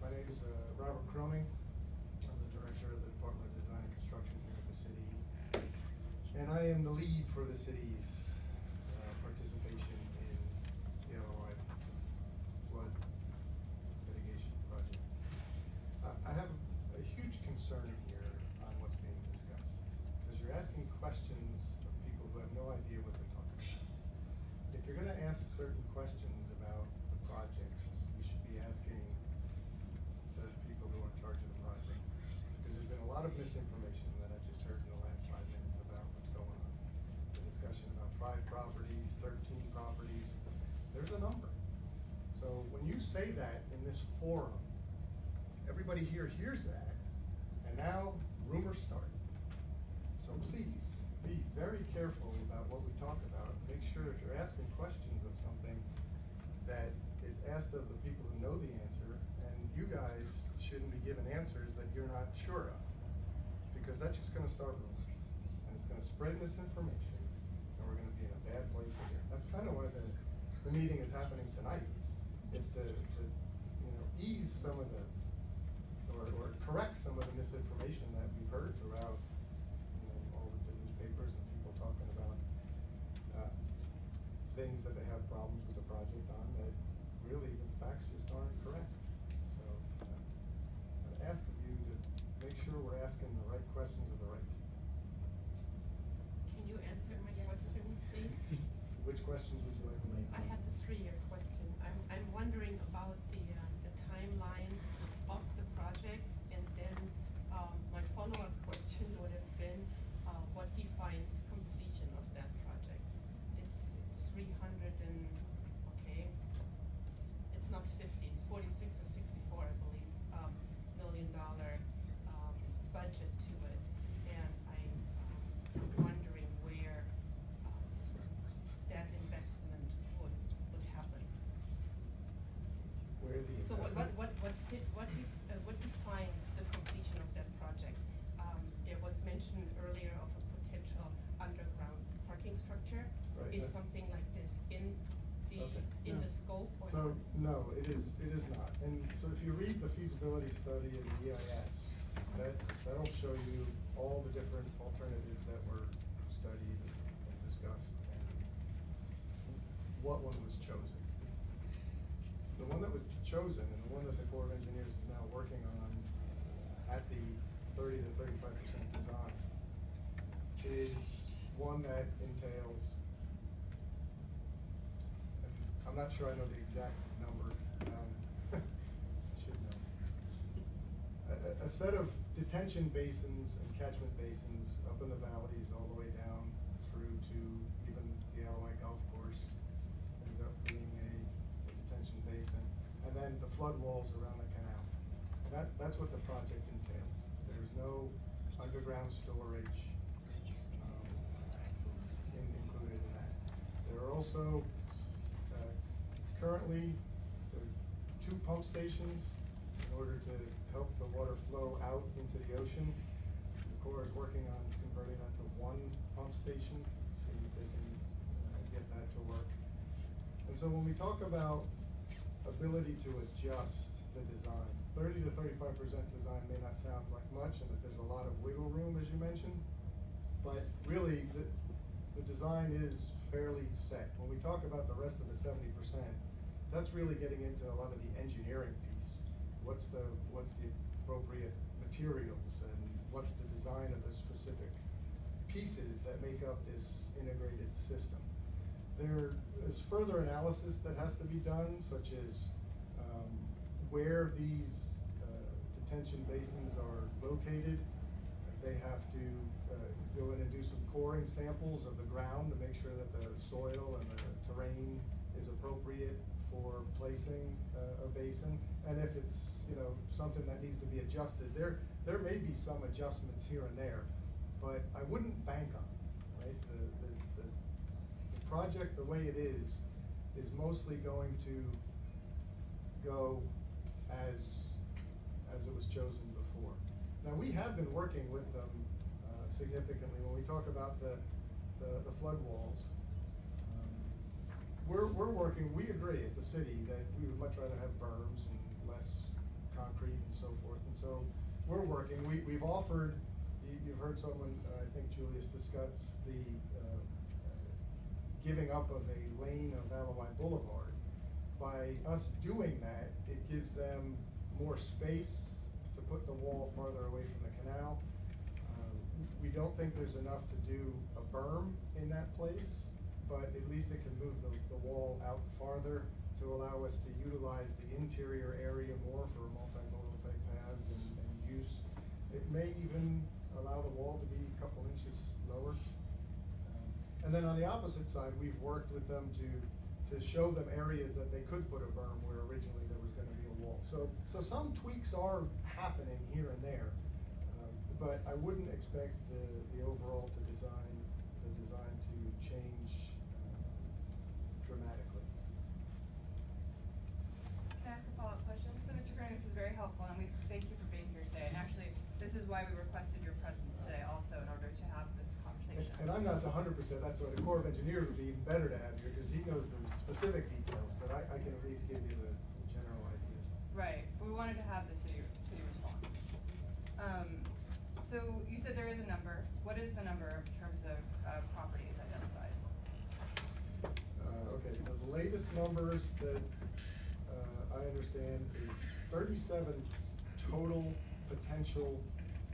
My name is Robert Croming. I'm the Director of the Department of Design and Construction here at the city. And I am the lead for the city's participation in the LOI flood mitigation project. I have a huge concern here on what's being discussed. Because you're asking questions of people who have no idea what they're talking about. If you're gonna ask certain questions about the project, you should be asking the people who are in charge of the project. Because there's been a lot of misinformation that I just heard in the last 5 minutes about what's going on. The discussion about 5 properties, 13 properties, there's a number. So when you say that in this forum, everybody here hears that, and now rumors start. So please, be very careful about what we talk about. Make sure if you're asking questions of something that is asked of the people who know the answer, and you guys shouldn't be given answers that you're not not sure of. Because that's just gonna start rumors, and it's gonna spread misinformation, and we're gonna be in a bad place again. That's kind of why the meeting is happening tonight, is to, you know, ease some of the, or correct some of the misinformation that we've heard throughout, you know, all of the newspapers and people talking about, things that they have problems with the project on that really the facts just aren't correct. So, I'd ask of you to make sure we're asking the right questions of the right people. Can you answer my question, please? Which questions would you like to make? I had the 3-year question. I'm wondering about the timeline of the project, and then, my follow-up question would have been, what defines completion of that project? It's 300 and, okay, it's not 50, it's 46 or 64, I believe, $1 million, budget to it. And I'm wondering where, that investment would happen. Where the So investment? what defines the completion of that project? There was mention earlier of a potential underground parking structure. Right, Is that- something like this in Okay. the No. scope or So, not? no, it is not. And so if you read the feasibility study in the EIS, that'll show you all the different alternatives that were studied and discussed and what one was chosen. The one that was chosen and the one that the Corps of Engineers is now working on at the 30 to 35% design is one that entails, and I'm not sure I know the exact number, should know. A set of detention basins and catchment basins up in the valleys all the way down through to even the Alawai Golf Course ends up being a detention basin, and then the flood walls around the canal. And that's what the project entails. There's no underground storage included in that. There are also currently there are 2 pump stations in order to help the water flow out into the ocean. The Corps is working on converting that to 1 pump station, see if they can get that to work. And so when we talk about ability to adjust the design, 30 to 35% design may not sound like much, and that there's a lot of wiggle room, as you mentioned, but really the design is fairly set. When we talk about the rest of the 70%, that's really getting into a lot of the engineering piece. What's the appropriate materials, and what's the design of the specific pieces that make up this integrated system. There is further analysis that has to be done, such as where these detention basins are located. They have to go in and do some coring samples of the ground to make sure that the soil and the terrain is appropriate for placing a basin. And if it's, you know, something that needs to be adjusted, there may be some adjustments here and there, but I wouldn't bank on it, right? The project, the way it is mostly going to go as it was chosen before. Now, we have been working with them significantly when we talk about the flood walls. We're working, we agree at the city that we would much rather have berms and less concrete and so forth. And so we're working, we've offered, you've heard someone, I think Julius, discuss the giving up of a lane of Alawai Boulevard. By us doing that, it gives them more space to put the wall farther away from the canal. We don't think there's enough to do a berm in that place, but at least it can move the wall out farther to allow us to utilize the interior area more for multimodal type paths and use. It may even allow the wall to be a couple inches lower. And then on the opposite side, we've worked with them to show them areas that they could put a berm where originally there was going to be a wall. So some tweaks are happening here and there, but I wouldn't expect the overall design to change dramatically. Can I ask a follow-up question? So, Mr. Green, this is very helpful, and we thank you for being here today. And actually, said that's why the Corps of Engineers would be even better to have here, because he knows the specific details, but I can at least give you the general idea. Right, we wanted to have the city response. So you said there is a number. What is the number in terms of properties identified? Okay, the latest numbers that I understand is 37 total potential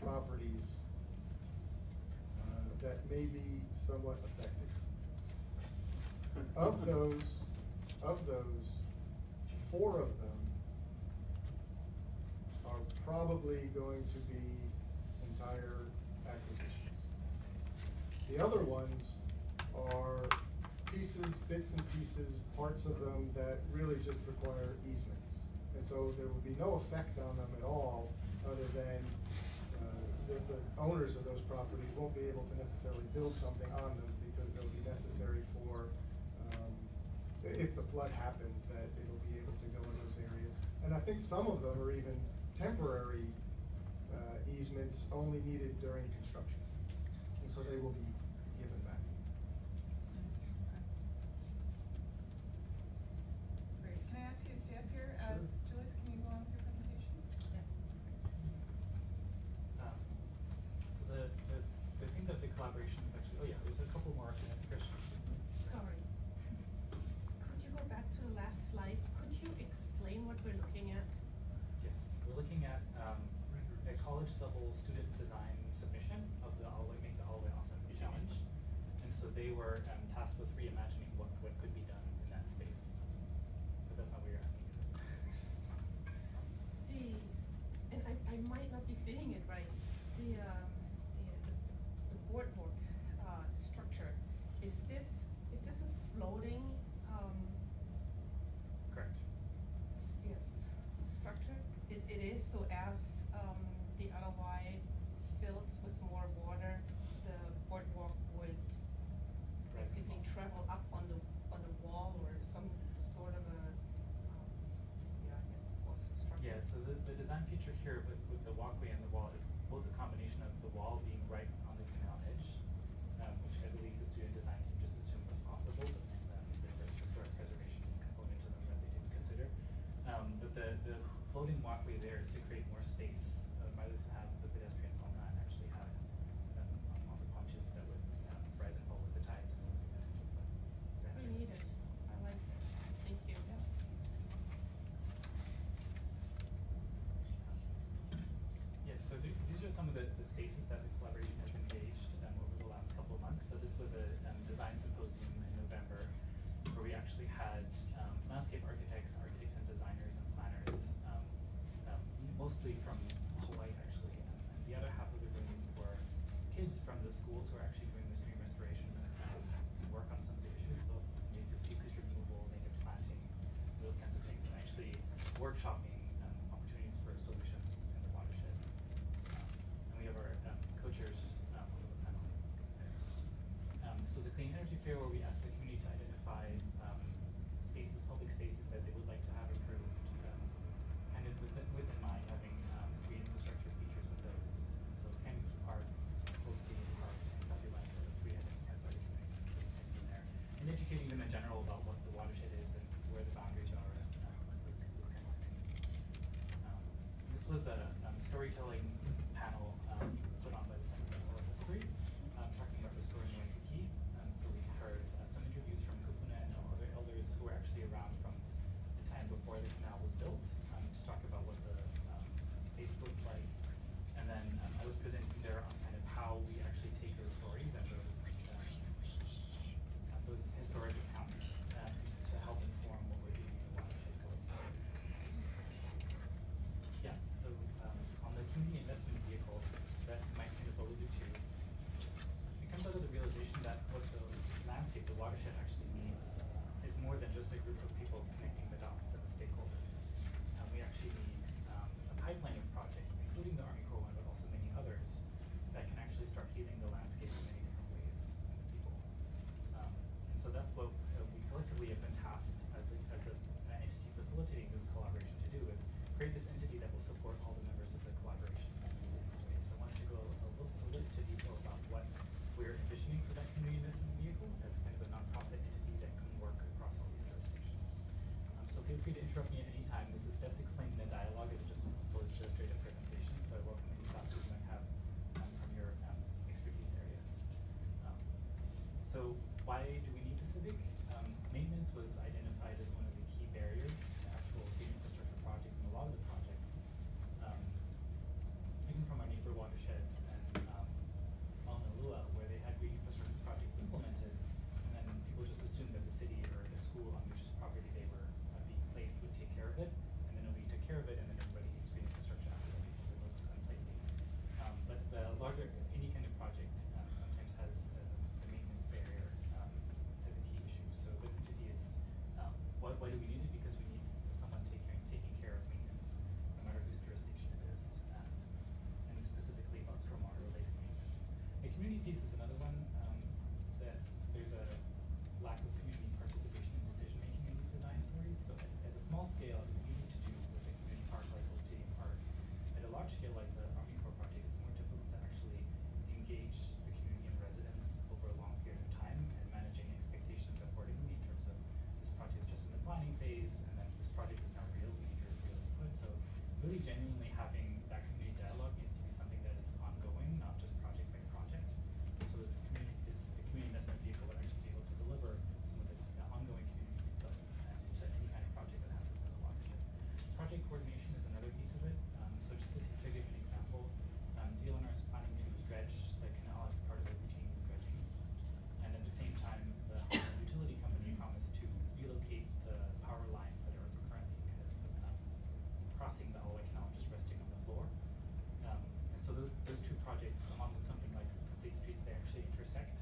properties that may be somewhat affected. Of those, 4 of them are probably going to be entire acquisitions. The other ones are pieces, bits and pieces, parts of them that really just require easements. And so there will be no effect on them at all, other than the owners of those properties won't be able to necessarily build something on them, because they'll be necessary for, if the flood happens, that it'll be able to go in those areas. And I think some of them are even temporary easements only needed during construction. And so they will be given back. Great. Can I ask you to stay up here? Sure. Julius, can you go on with your presentation? So the thing that the collaboration is actually, oh yeah, there's a couple more questions. Sorry. Could you go back to the last slide? Could you explain what we're looking at? Yes, we're looking at a college level student design submission of the Make the All the Way Awesome challenge. And so they were tasked with reimagining what could be done in that space. But that's not what you're asking. And I might not be saying it right. The boardwalk structure, is this a floating Correct. yes, structure? It is, so as the Alawai fills with more water, the boardwalk would basically travel up on the wall, or some sort of a yeah, I guess also structure. Yeah, so the design feature here with the walkway and the wall is both a combination of the wall being right on the canal edge, which I believe the student design team just assumed was possible, but there's a historic preservation component to them that they didn't consider. But the floating walkway there is to create more space, rather than have the pedestrians on that actually have on the pontoons that would rise and fall with the tides. We need it. I like it. Thank you. Yes, so these are some of the spaces that the collaboration has engaged over the last couple of months. So this was a design symposium in November where we actually had landscape architects and designers and planners, mostly from Hawaii actually. And the other half of the room were kids from the schools who are actually doing the stream restoration and work on some of the issues, both invasive species removal, native planting, those kinds of things, and actually workshopping opportunities for solutions in the watershed. And we have our co-chairs of the panel. This was a clean energy fair where we asked the community to identify spaces, public spaces that they would like to have improved, and within mind having green infrastructure features of those. So Kennedy Park, Cold Stadium Park, and Copyright are the 3 identified by the community in there. And educating them in general about what the watershed is and where the boundaries are, and those kinds of things. This was a storytelling panel put on by the Center for Oral History, talking about restoring Waikiki. So we heard some interviews from Kupuna and other elders who were actually around from the time before the canal was built, to talk about what the space looked like. And then I was presenting there on kind of how we actually take those stories and those historic accounts to help inform what we're doing in the watershed going forward. Yeah, so on the community feel free to interrupt me at any time. This is best explained in a dialogue as opposed to a straight up presentation, so I welcome any thoughts you might have from your expertise areas. So why do we need the Civic? Maintenance was identified as one of the key barriers to actual green infrastructure projects, and a lot of the projects, even from our neighbor watershed and Honolulu, where they had green infrastructure projects implemented, and then people just assumed that the city or the school on which property they were being placed would take care of it, and then nobody took care of it, and then everybody needs green infrastructure after that because it looks unsightly. But the larger, any kind of project sometimes has the maintenance barrier as a key issue. So this entity is, why do we need it? Because we need someone taking care of maintenance, no matter whose jurisdiction it is, and specifically about stormwater related maintenance. The community piece is another one that there's a lack of community participation in decision making in these design stories. So at a small scale, it's easy to do with a community park like Old Stadium Park. At a large scale like the Army Corps project, it's more difficult to actually engage the community and residents over a long period of time and managing expectations accordingly in terms of this project is just in the planning phase and then this project is now real, we need your real input. So really genuinely having that community dialogue needs to be something that is ongoing, not just project by project. So this community investment vehicle would actually be able to deliver some of the ongoing community input into any kind of project that happens in the watershed. Project coordination is another piece of it. So just to give an example, DLNR is planning to dredge the canal as part of the routine dredging. And at the same time, the utility company promised to relocate the power lines that are currently kind of crossing the Alawai Canal, just resting on the floor. And so those two projects, along with something like Complete Streets, they actually intersect.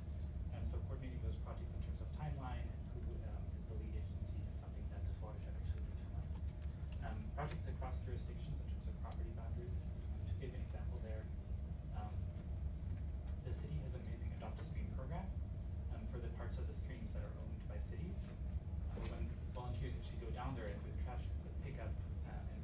And so coordinating those projects in terms of timeline and who is the lead agency is something that this watershed actually needs from us. Projects across jurisdictions in terms of property boundaries. To give an example there, the city has an amazing Adopt a Stream program for the parts of the streams that are owned by cities. When volunteers actually go down there and do the trash pickup and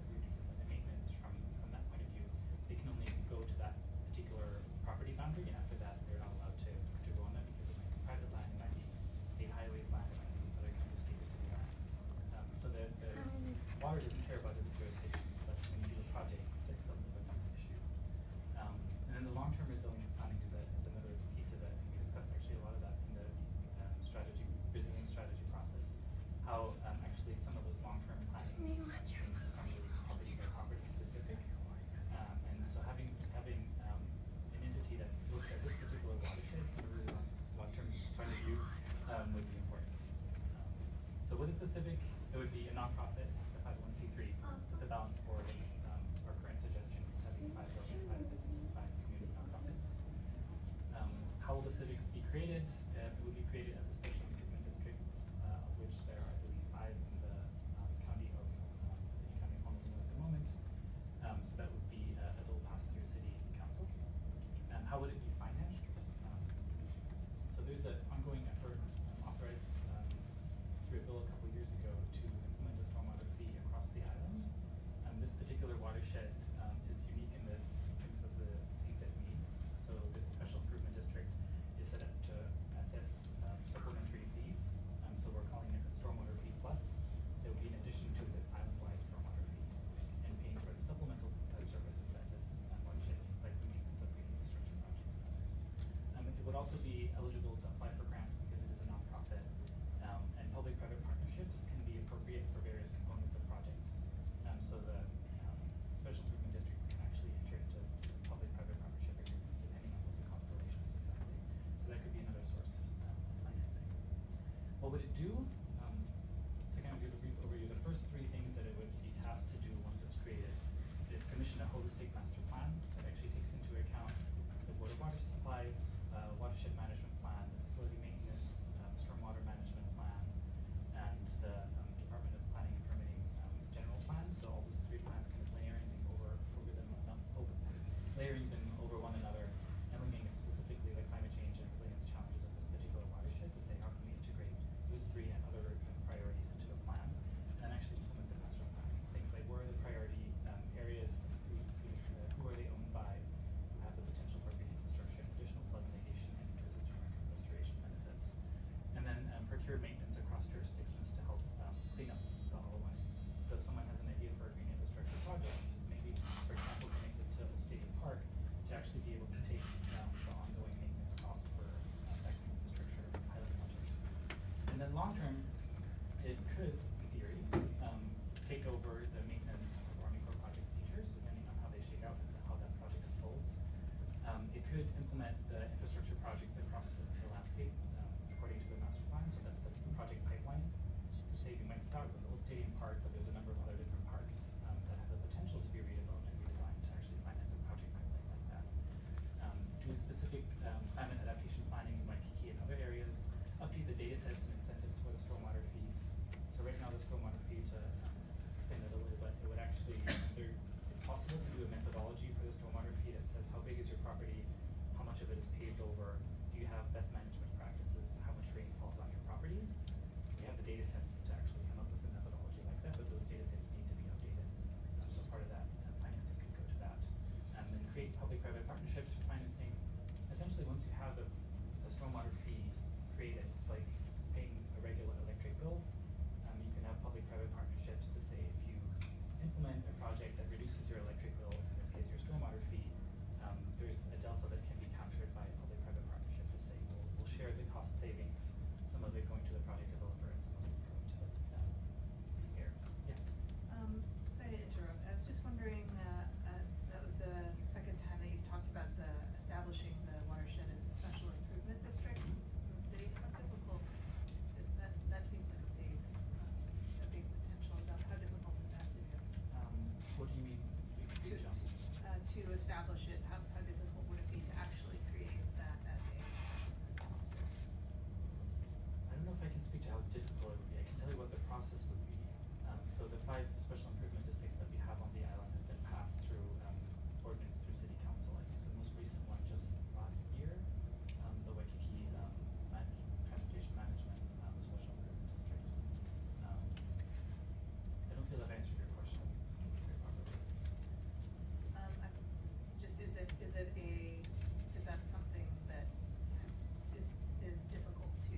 the maintenance from that point of view, they can only go to that particular property boundary, and after that they're not allowed to go on that because it might be private land, it might be state highways land, it might be other kinds of state or city land. So the water doesn't care about the jurisdictions, but when you do a project, it's something that becomes an issue. And then the long-term resilience planning is another piece of it, and we discussed actually a lot of that in the resilience strategy process. How actually some of those long-term planning things become really property specific. And so having an entity that looks at this particular watershed from a really long-term point of view would be important. So what is the Civic? It would be a nonprofit, a 501c3, with the balance for our current suggestions, having 5 government, 5 business, and 5 community nonprofits. How will the Civic be created? It would be created as a special improvement district, of which there are, I believe, 5 in the county of City County of Honolulu at the moment. So that would be a little pass-through city council. How would it be financed? So there's an ongoing effort authorized through a bill a couple years ago to implement a stormwater fee across the island. This particular watershed is unique in terms of the It could, in theory, take over the maintenance of Army Corps project features, depending on how they shake out and how that project unfolds. It could implement the infrastructure projects across the landscape, according to the master plan, so that's the project pipeline. To say we might start with the old stadium park, but there's a number of other different parks that have the potential to be redeveloped and redesigned to actually finance a project pipeline like that. Do specific climate adaptation planning in Waikiki and other areas, update the data sets and incentives for the stormwater fees. So right now the stormwater fee, to explain that a little bit, it would actually, it's possible to do a methodology for the stormwater fee that says how big is your property, how much of it is paved over, do you have best management practices, how much rain falls on your property. We have the data sets to actually come up with a methodology like that, but those data sets need to be updated. So part of that financing could go to that. And then create public-private partnerships for financing. Essentially, once you have the stormwater fee created, it's like paying a regular electric bill. You can have public-private partnerships to say if you implement a project that reduces your electric bill, in this case your stormwater fee, there's a delta that can be captured by a public-private partnership to say we'll share the cost savings, some of it going to the project developer and some of it going to the air. Yeah. Sorry to interrupt. I was just wondering, that was the second time that you've talked about establishing the watershed as a special improvement district in the city. How difficult is that? That seems like a big potential. How difficult is that to do? What do you mean? To establish it, how difficult would it be to actually create that as a district? I don't know if I can speak to how difficult it would be. I can tell you what the process would be. So the 5 special improvement districts that we have on the island have been passed through ordinance through city council. I think the most recent one just last year, the Waikiki Transportation Management Special Improvement District. I don't feel I've answered your question very properly. Is that something that is difficult to do?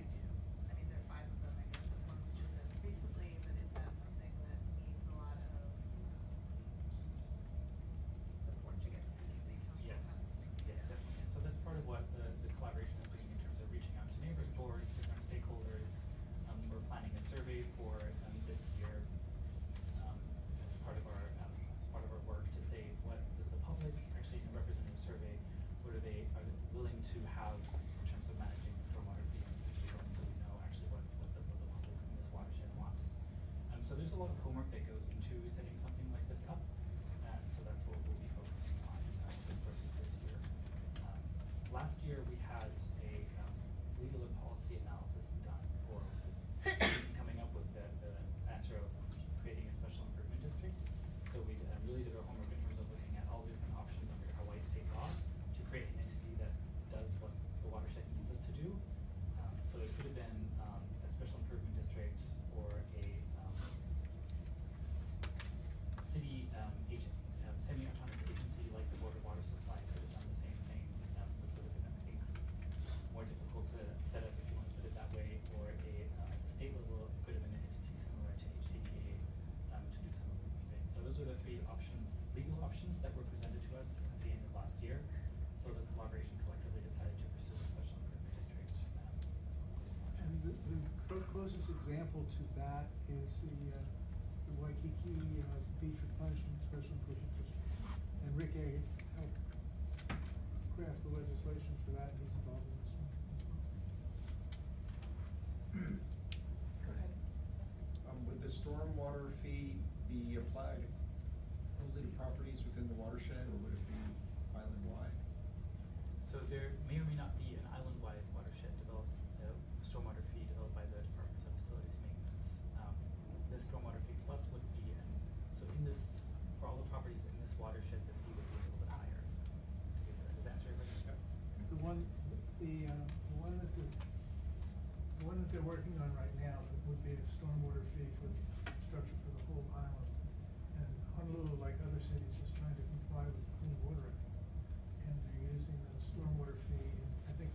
I mean, there are 5 of them, I guess, the one was just done recently, but is that something that needs a lot of support to get through the city council? Yes, yes, definitely. And so that's part of what the collaboration is doing in terms of reaching out to neighborhood boards, different stakeholders. We're planning a survey for this year as part of our work to say what does the public, actually in a representative survey, what are they willing to have in terms of managing the stormwater fee and so we know actually what the public in this watershed wants. So there's a lot of homework that goes into setting something like this up, and so that's what we'll be focusing on over the course of this year. Last year we had a legal and policy analysis done for coming up with the answer of creating a special improvement district. So we really did our homework in terms of looking at all the different options under Hawaii state law to create an entity that does what the watershed needs us to do. So it could have been a special improvement district or a city semi-autonomous agency like the Board of Water Supply could have done the same thing, which would have been, I think, more difficult to set up if you want to put it that way, or at the state level, it could have been an entity similar to HCDA to do some of the things. So those are the 3 options, legal options that were presented to us at the end of last year. So the collaboration collectively decided to pursue a special improvement district. And the closest example to that is the Waikiki Beach Replenishment Special Improvement District. And Rick A. helped craft the legislation for that, and he's involved in this one as well. Go ahead. Would the stormwater fee be applied only to properties within the watershed, or would it be island-wide? So there may or may not be an island-wide watershed developed, stormwater fee developed by the Department of Facilities Maintenance. This stormwater fee plus would be, so in this, for all the properties in this watershed, the fee would be a little bit higher. Does that answer your question? The one that they're working on right now would be a stormwater fee for the structure for the whole island. And Honolulu, like other cities, is trying to comply with the Clean Water Act. And they're using the stormwater fee, I think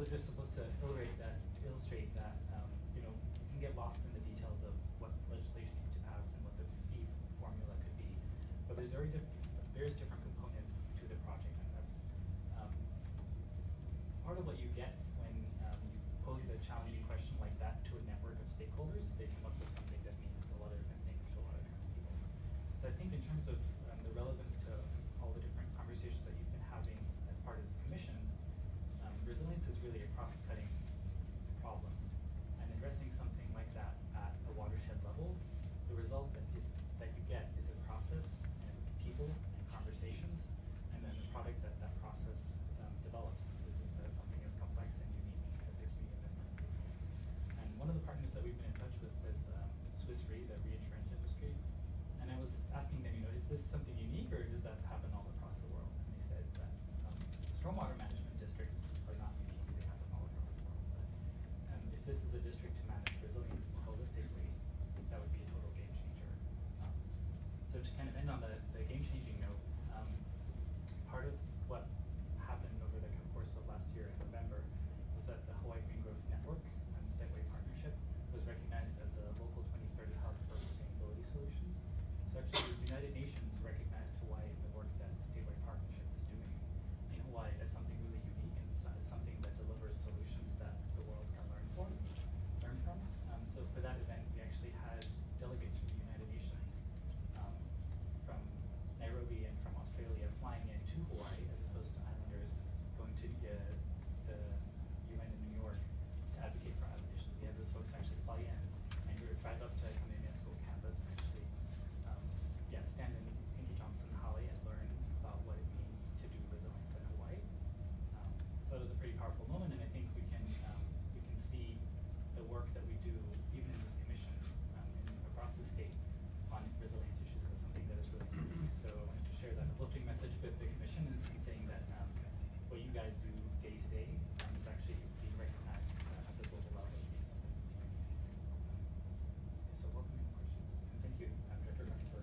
are just supposed to illustrate that, you know, you can get lost in the details of what legislation you need to pass and what the fee formula could be. But there's various different components to the project, and that's part of what you get when you pose a challenging question like that to a network of stakeholders. They come up with something that means a lot of different things to a lot of different people. So I think in terms of the relevance to all the different conversations that you've been having as part of this commission, resilience is really a cross-cutting problem. And addressing something like that at a watershed level, the result that you get is a process and people and conversations, and then the product that that process develops is something as complex and unique as the community investment vehicle. And one of the partners that we've been in touch with is Swiss Re, the reinsurance industry. And I was asking them, you know, is this something unique or does that happen all across the world? And they said that stormwater management districts are not unique, they happen all across the world. But if this is a district to manage resilience holistically, that would be a total game changer. So to kind of end on the game-changing note, part of what happened over the course of last year in November was that the Hawaii Green Growth Network and Stateway Partnership was recognized as a local 2030 hub for sustainability solutions. So actually, the United Nations recognized Hawaii and the work that the Stateway Partnership is doing in Hawaii as something really unique and as something that delivers solutions that the world can learn from. So for that event, we actually had delegates from the United Nations from Nairobi and from Australia flying in to Hawaii as opposed to islanders going to the UN in New York to advocate for island issues. We had those folks actually fly in and we were drive up to Kamehameha School campus and actually stand in Pinky Thompson Holly and learn about what it means to do resilience in Hawaii. So it was a pretty powerful moment, and I think we can see the work that we do even in this commission across the state on resilience issues as something that is really important. So I wanted to share that uplifting message with the commission and saying that what you guys do day to day is actually being recognized at the global level as being something unique. So welcome any questions, and thank you, Director Gunn, for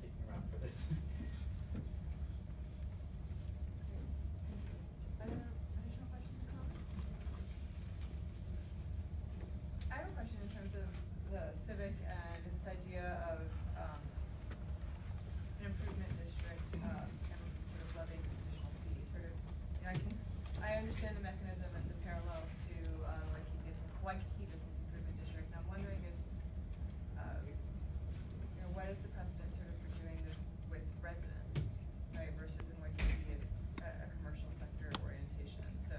sticking around for this. Other additional questions or comments? I have a question in terms of the civic and this idea of an improvement district and sort of levying this additional fee. Sort of, you know, I understand the mechanism and the parallel to Waikiki Business Improvement District, and I'm wondering you know, what is the precedent sort of for doing this with residents, right? Versus in Waikiki, it's a commercial sector orientation. So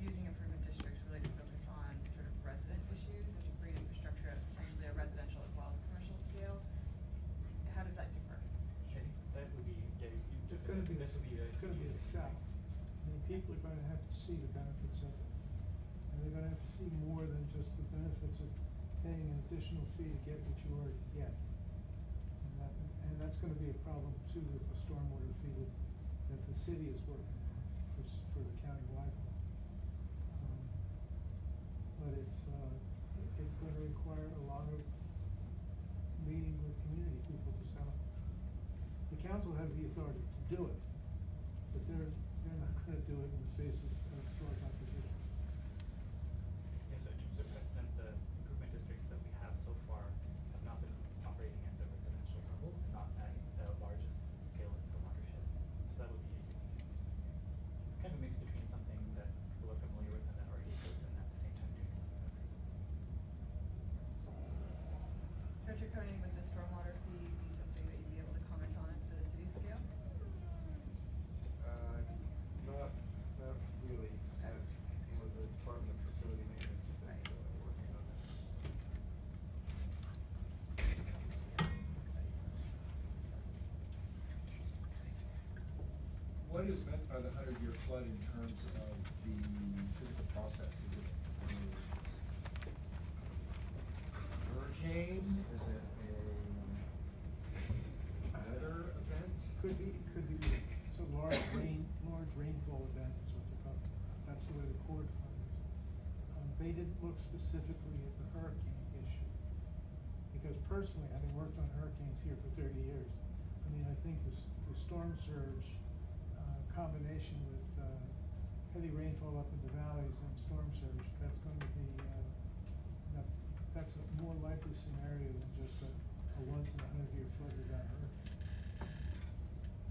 using improvement districts really to focus on sort of resident issues and to create infrastructure at potentially a residential as well as commercial scale. How does that differ? I think that would be, It's gonna be, this would be it's gonna be the South. I mean, people are gonna have to see the benefits of it. And they're gonna have to see more than just the benefits of paying an additional fee to get what you already get. And that's gonna be a problem too with the stormwater fee that the city is working on for the countywide one. But it's gonna require a lot of meeting with community people to sell. The council has the authority to do it, but they're not gonna do it in the face of strong opposition. Yeah, so in terms of precedent, the improvement districts that we have so far have not been operating at the residential level, and not at the largest scale as the watershed. So that would be a unique, kind of mix between something that people are familiar with and that already exists, and at the same time doing something that's unique. Director Koenig, would the stormwater fee be something that you'd be able to comment on for the city scale? Not really. That's more the Department of Facility Maintenance that's working on that. What is meant by the 100-year flood in terms of the physical process? Is it a hurricane? Is it a weather event? Could be, it's a large rainfall event is what they're talking about. That's the way the Corps defines it. They didn't look specifically at the hurricane issue. Because personally, having worked on hurricanes here for 30 years, I mean, I think the storm surge combination with heavy rainfall up in the valleys and storm surge, that's going to be, that's a more likely scenario than just a once in a 100-year flood without hurricane.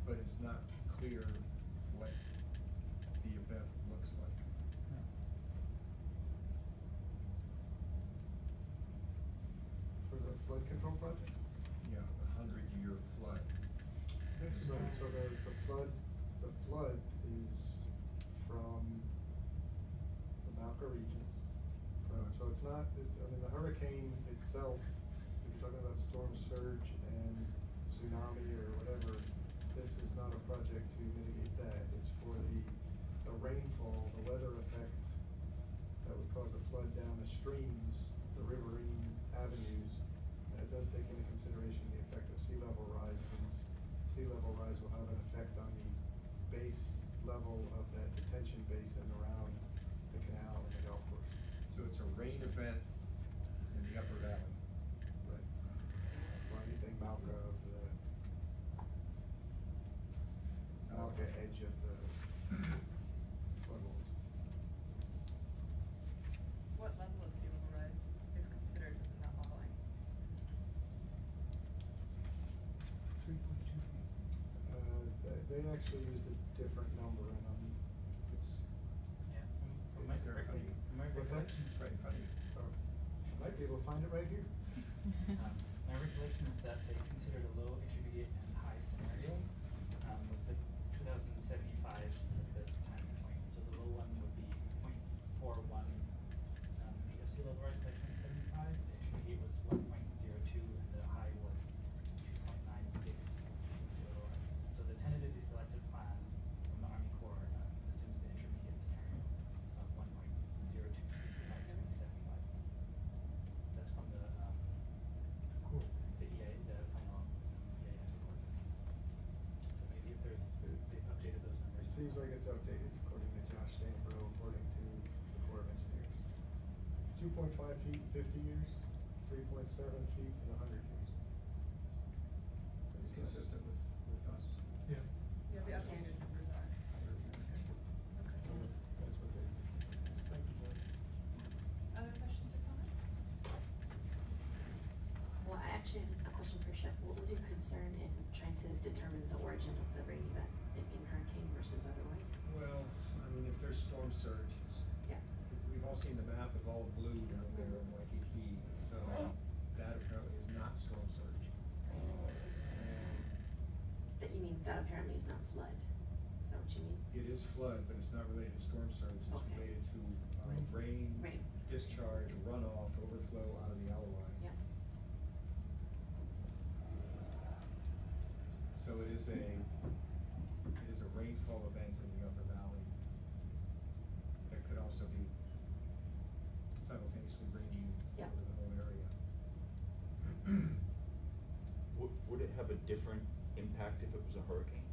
But it's not clear what the event looks like. For the flood control project? Yeah, the 100-year flood. So the flood is from the Malca region. So it's not, I mean, the hurricane itself, if you're talking about storm surge and tsunami or whatever, this is not a project to mitigate that. It's for the rainfall, the weather effect that would cause a flood down the streams, the riverine avenues. And it does take into consideration the effect of sea level rise, since sea level rise will have an effect on the base level of that detention basin around the canal and the golf course. So it's a rain event in the upper valley. Right. Or anything Malca of the Malca edge of the flood walls. What level of sea level rise is considered within that modeling? 3.2 feet. They actually used a different number, and It's Yeah, from my very funny. What's that? It's right in front of you. I might be able to find it right here. My recollection is that they considered a low, intermediate, and high scenario, with the 2075 as the time point. So the low one would be 0.41 feet of sea level rise by 2075. The intermediate was 1.02, and the high was 2.96 feet of sea level rise. So the tentatively selected plan from the Army Corps assumes the intermediate scenario of 1.02 feet by 2075. That's from the Cool. the final EIS report. So maybe if they've updated those numbers. It seems like it's updated according to Josh Stanbro, according to the Corps of Engineers. 2.5 feet in 50 years, 3.7 feet in 100 years. It's consistent with us. Yeah. Yeah, the updated numbers are. That's what they. Thank you, Josh. Other questions or comments? Well, I actually have a question for Chef. What was your concern in trying to determine the origin of the rain event in hurricane versus otherwise? Well, I mean, if there's storm surge, it's, Yeah. we've all seen the map of all blue down there in Waikiki, so that apparently is not storm surge. That you mean that apparently is not flood. Is that what you mean? It is flood, but it's not related to storm surge, it's Okay. related to rain, Rain. discharge, runoff, overflow out of the Alawai. Yeah. So it is a rainfall event in the upper valley that could also be simultaneously bringing Yeah. over the whole area. Would it have a different impact if it was a hurricane?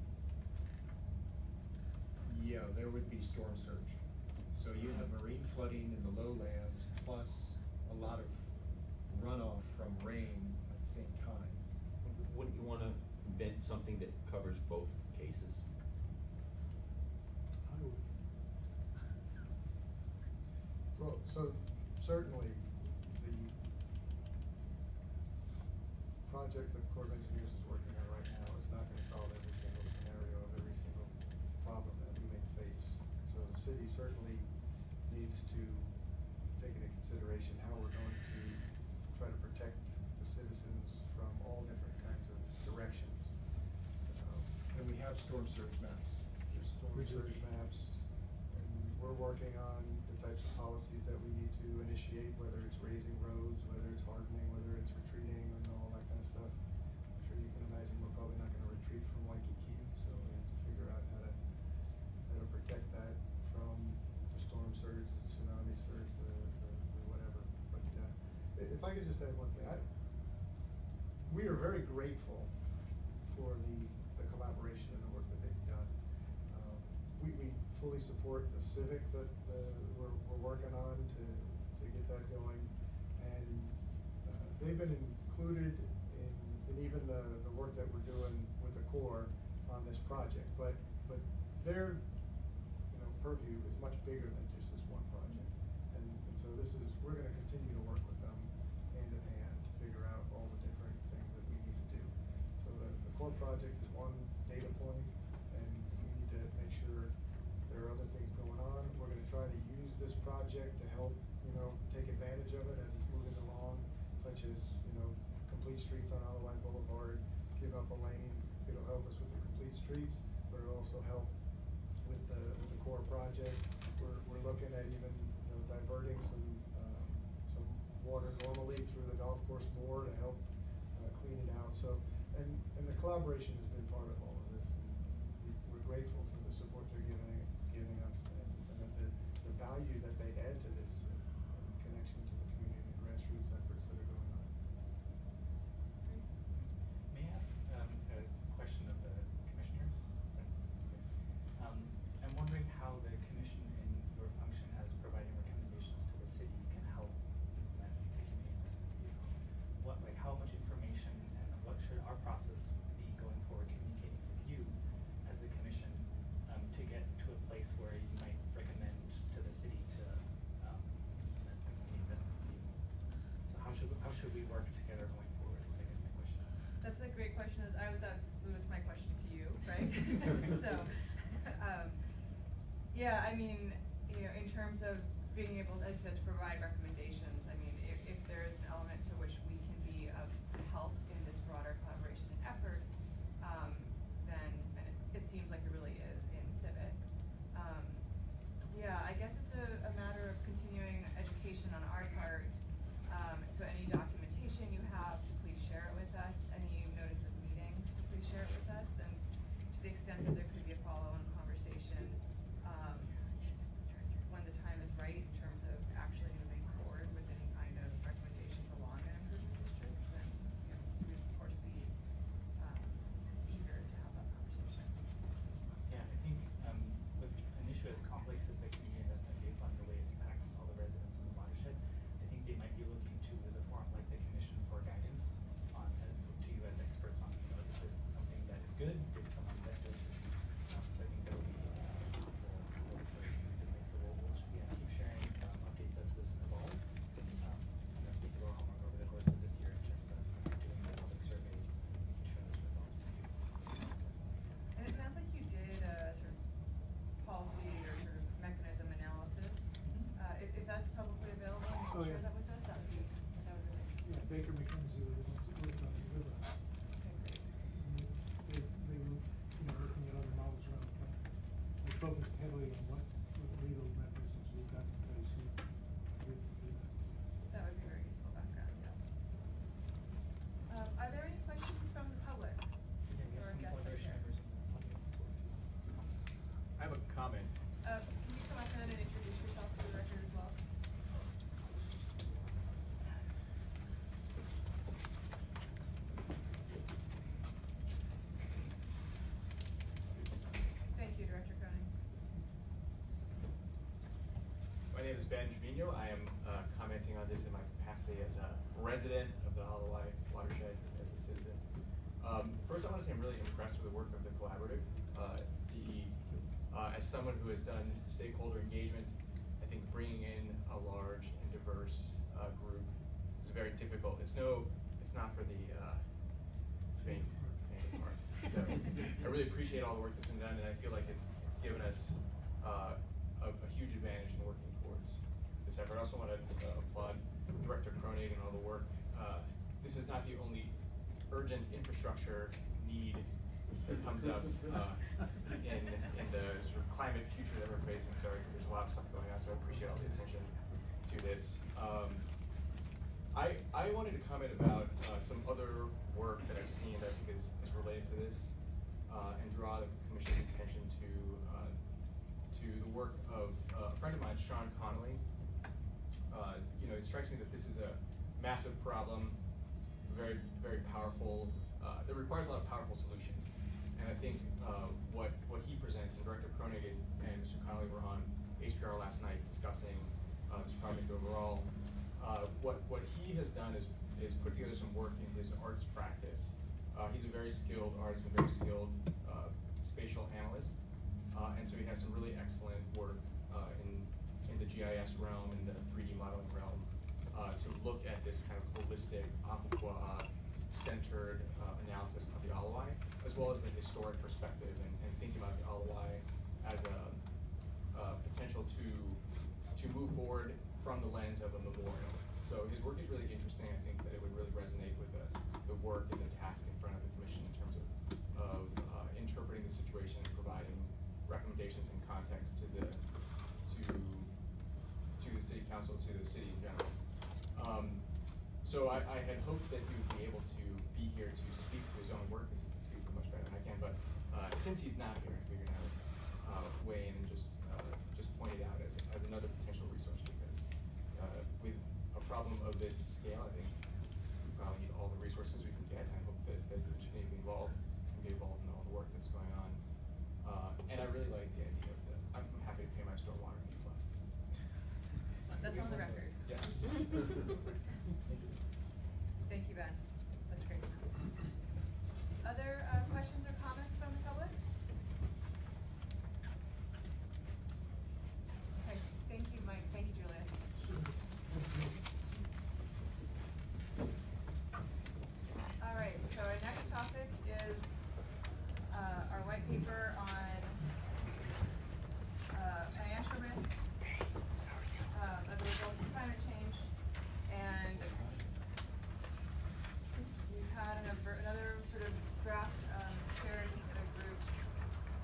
Yeah, there would be storm surge. So you have marine flooding in the lowlands, plus a lot of runoff from rain at the same time. Wouldn't you wanna invent something that covers both cases? I would. Well, so certainly the project that the Corps of Engineers is working on right now is not gonna solve every single scenario of every single problem that we may face. So the city certainly needs to take into consideration how we're going to try to protect the citizens from all different kinds of directions. And we have storm surge maps. There's storm surge maps, and we're working on the types of policies that we need to initiate, whether it's raising roads, whether it's hardening, whether it's retreating, and all that kind of stuff. I'm sure you can imagine we're probably not gonna retreat from Waikiki, so we have to figure out how to protect that from the storm surge, the tsunami surge, the whatever. But, if I could just add one thing, we are very grateful for the collaboration and the work that they've done. We fully support the civic that we're working on to get that going. And they've been included in even the work that we're doing with the Corps on this project. But they're, purview is much bigger than just this one project. And so we're gonna continue to work with them hand in hand to figure out all the different things that we need to do. So the core project is one data point, and we need to make sure there are other things going on. We're gonna try to use this project to help, take advantage of it as it's moving along, such as, complete streets on Alawai Boulevard, give up a lane. It'll help us with the complete streets, but it'll also help with the core project. We're looking at even, diverting some water normally through the golf course more to help clean it out. So, and the collaboration has been part of all of this. And we're grateful for the support they're giving us, and the value that they add to this in connection to the community and grassroots efforts that are going on. May I ask a question of the commissioners? I'm wondering how the commission in your function as providing recommendations to the city can help implement the community investment vehicle. How much information and what should our process be going forward communicating with you as the commission to get to a place where you might recommend to the city to implement the community investment vehicle? So how should we work together going forward, is I guess my question. That's a great question. That was my question to you, right? So, yeah, I mean, in terms of being able, as you said, to provide recommendations, I mean, if there is an element to which we can be of help in this broader collaboration and effort, then it seems like it really is in Civic. Yeah, I guess it's a matter of continuing education on our part. So any documentation you have, please share it with us. Any notice of meetings, please share it with us. And to the extent that there could be a follow-on conversation when the time is right in terms of actually moving forward with any kind of recommendations along an improvement district, then we would of course be eager to have that conversation. Yeah, I think with an issue as complex as the community investment vehicle and the way it impacts all the residents in the watershed, I think they might be looking to the forum like the commission for guidance on, to you as experts on, is this something that is good, is someone that is, so I think that would be helpful for you. So we'll keep sharing updates as this evolves. And then we can do our homework over the course of this year in terms of doing the public surveys and sharing those results with you. And it sounds like you did a sort of policy or sort of mechanism analysis. If that's publicly available, and you Oh, can share yeah. that with us, that would be really interesting. Yeah, Baker McKenzie was worked on it with us. Okay, great. They were, looking at other models around the country. They focused heavily on what legal mechanisms we've got in place here. That would be very useful background, yeah. Are there any questions from the public? Yeah, we Or have some guests up Boulder here? members in the audience as well. I have a comment. Can you come up and introduce yourself for the record as well? Thank you, Director Cronin. My name is Ben Trevino. I am commenting on this in my capacity as a resident of the Alawai watershed, as a citizen. First, I want to say I'm really impressed with the work of the collaborative. As someone who has done stakeholder engagement, I think bringing in a large and diverse group is very difficult. It's not for the faint of heart. So I really appreciate all the work that's been done, and I feel like it's given us a huge advantage in working towards this effort. I also want to applaud Director Kronig and all the work. This is not the only urgent infrastructure need that comes up in the sort of climate future that we're facing. So there's a lot of stuff going on, so I appreciate all the attention to this. I wanted to comment about some other work that I've seen that I think is related to this, and draw the Commission's attention to the work of a friend of mine, Sean Connolly. It strikes me that this is a massive problem, very, very powerful, that requires a lot of powerful solutions. And I think what he presents, and Director Kronig and Mr. Connolly were on HPR last night discussing this project overall. What he has done is put together some work in his arts practice. He's a very skilled artist and very skilled spatial analyst. And so he has some really excellent work in the GIS realm, in the 3D modeling realm, to look at this kind of holistic, aqua-centered analysis of the Alawai, as well as the historic perspective and thinking about the Alawai as a potential to move forward from the lens of a memorial. So his work is really interesting. I think that it would really resonate with the work and the task in front of the commission in terms of interpreting the situation and providing recommendations and context to the city council, to the city in general. So I had hoped that he would be able to be here to speak to his own work, because he can speak much better than I can. But since he's not here, I figured I would weigh in and just point it out as another potential resource, because with a problem of this scale, I think we probably need all the resources we can get. I hope that the community can be involved in all the work that's going on. And I really like the idea of I'm happy to pay my stormwater fee plus. That's on the record. Yeah. Thank you, Ben. That's great. Other questions or comments from the public? Okay, thank you, Mike. Thank you, Julius. All right, so our next topic is our white paper on financial risk as a result of climate change. And we've had another sort of draft shared with the group.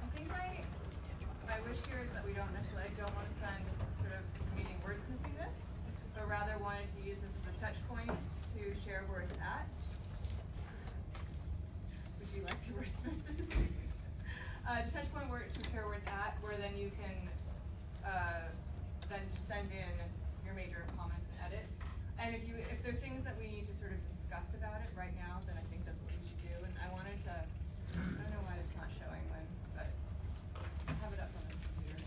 I think my wish here is that we don't necessarily, I don't want to spend sort of meeting wordsmithing this, but rather wanted to use this as a touch point to share where it's at. Would you like to wordsmith this? Touch point to share where it's at, where then you can then send in your major comments and edits. And if there are things that we need to sort of discuss about it right now, then I think that's what we should do. And I wanted to, I don't know why it's not showing when, but I have it up on the computer.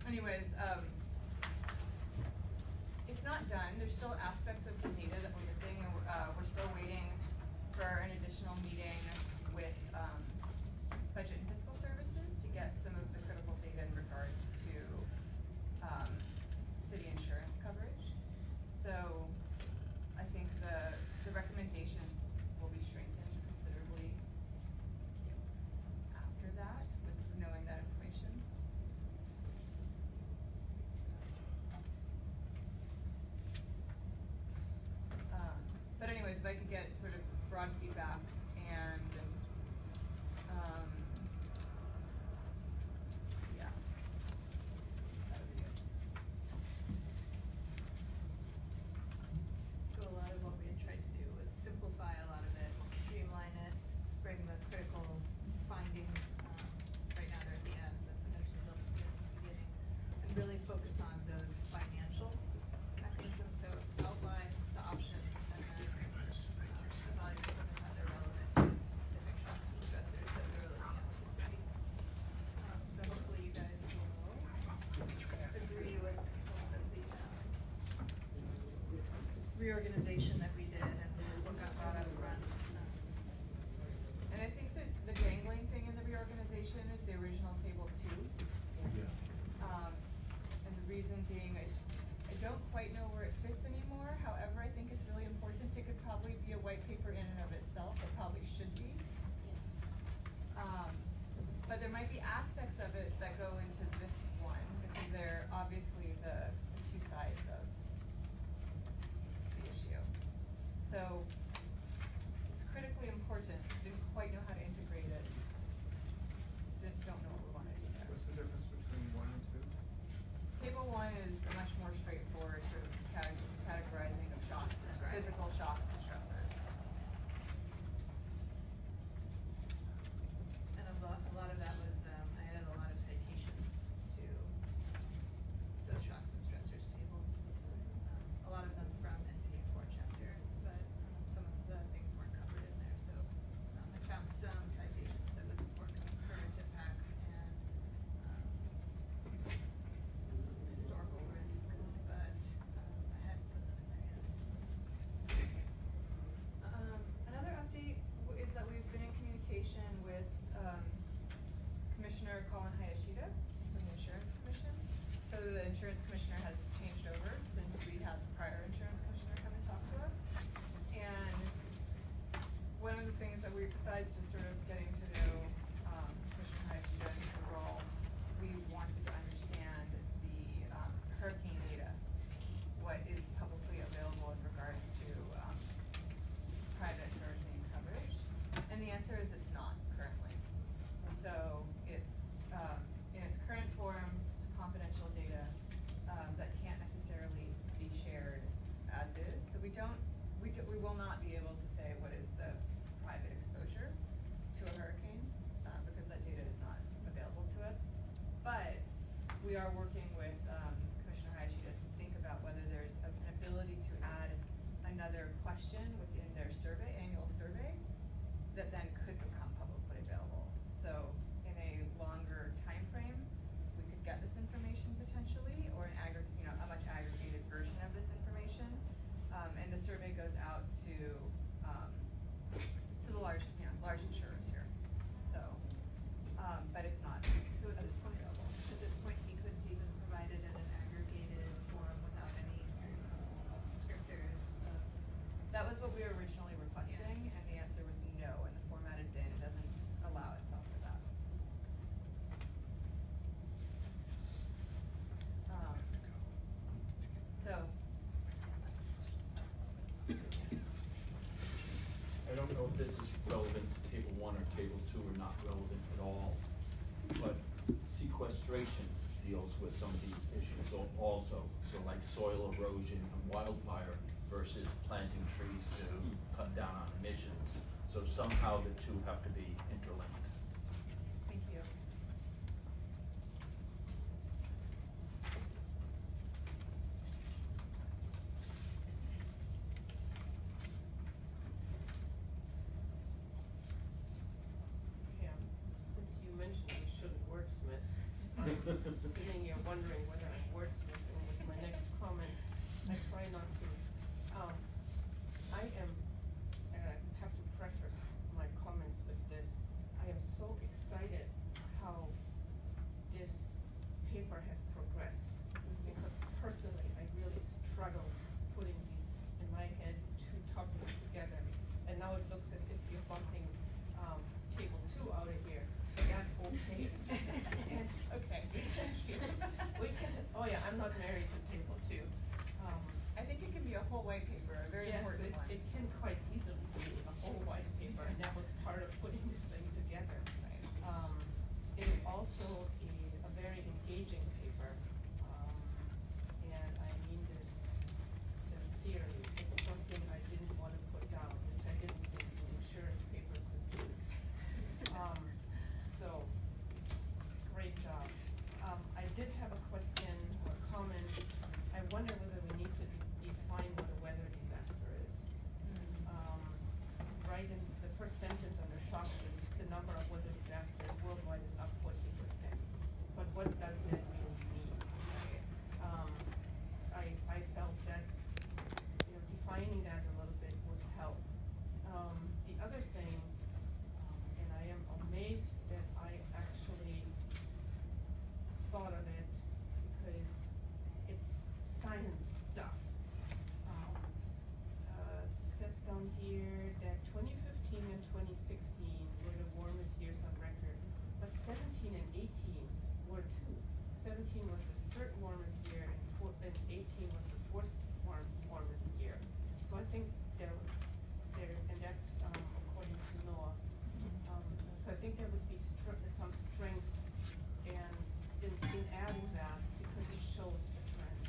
Anyways, it's not done. There's still aspects of the data that we're missing, and we're still waiting for an additional meeting with budget and fiscal services to get some of the critical data in regards to city insurance coverage. So I think the recommendations will be strengthened considerably after that, with knowing that information. But anyways, if I could get sort of broad feedback and yeah, that would be good. So a lot of what we had tried to do was simplify a lot of it, streamline it, bring the critical findings, right now they're at the end, but potentially they'll be at the beginning, and really focus on those financial mechanisms, so outline the options, and then evaluate them as how they're relevant to specific shocks and stressors that we were looking at with the city. So hopefully you guys will agree with the reorganization that we did and what got brought up front. And I think that the dangling thing in the reorganization is the original table 2. And the reason being, I don't quite know where it fits anymore. However, I think it's really important. It could probably be a white paper in and of itself. It probably should be. But there might be aspects of it that go into this one, because they're obviously the two sides of the issue. So it's critically important. Didn't quite know how to integrate it. Don't know what we want to do there. What's the difference between 1 and 2? Table 1 is a much more straightforward sort of categorizing of shocks, physical shocks and stressors. And a lot of that was, I added a lot of citations to those shocks and stressors tables. A lot of them from NCA 4 chapter, but some of the things weren't covered in there, so I found some citations that would support current impacts and historical risk besides just sort of getting to know, Commissioner Hayashida and her role, we wanted to understand the, hurricane data. What is publicly available in regards to, private hurricane coverage? And the answer is it's not currently. So it's, in its current form, it's confidential data, that can't necessarily be shared as is. So we will not be able to say what is the private exposure to a hurricane, because that data is not available to us. But we are working with, Commissioner Hayashida to think about whether there's an ability to add another question within their survey, annual survey, that then could become publicly available. So in a longer time frame, we could get this information potentially, or a much aggregated version of this information. And the survey goes out to the large insurers here. So, but it's not. So at this point, he couldn't even provide it in an aggregated form without any descriptors of. That was what we were originally requesting, and the answer was no, and the format it's in doesn't allow itself for that. So. I don't know if this is relevant to table 1 or table 2 or not relevant at all, but sequestration deals with some of these issues also. So like soil erosion and wildfire versus planting trees to cut down on emissions. So somehow the two have to be interlinked. Thank you. Okay, since you mentioned we shouldn't wordsmith, I'm sitting here wondering whether I'm wordsmithing with my next comment. I try not to. I am, and I have to preface my comments with this, I am so excited how this paper has progressed. Because personally, I really struggled putting these in my head, two topics together. And now it looks as if you're bumping, table 2 out of here, but that's okay. Okay, thank you. We can, oh yeah, I'm not married to table 2. I think it can be a whole white paper, a very important one. Yes, it can quite easily be a whole white paper, and that was part of putting this thing together. Right. It is also a very engaging paper, and I mean this sincerely. It's something I didn't want to put down, which I didn't think the insurance paper could do. So, great job. I did have a question or comment. I wonder whether we need to define what a weather disaster is. Right in the first sentence under shocks is the number of weather disasters worldwide is up 40%. But what does that really mean? I felt that, defining that a little bit would help. The other thing, and I am amazed that I actually thought of it because it's science stuff. Says down here that 2015 and 2016 were the warmest years on record, but 17 and 18 were too. 17 was the third warmest year, and 18 was the fourth warmest year. So I think and that's according to NOAA. So I think there would be some strengths in adding that because it shows the trend.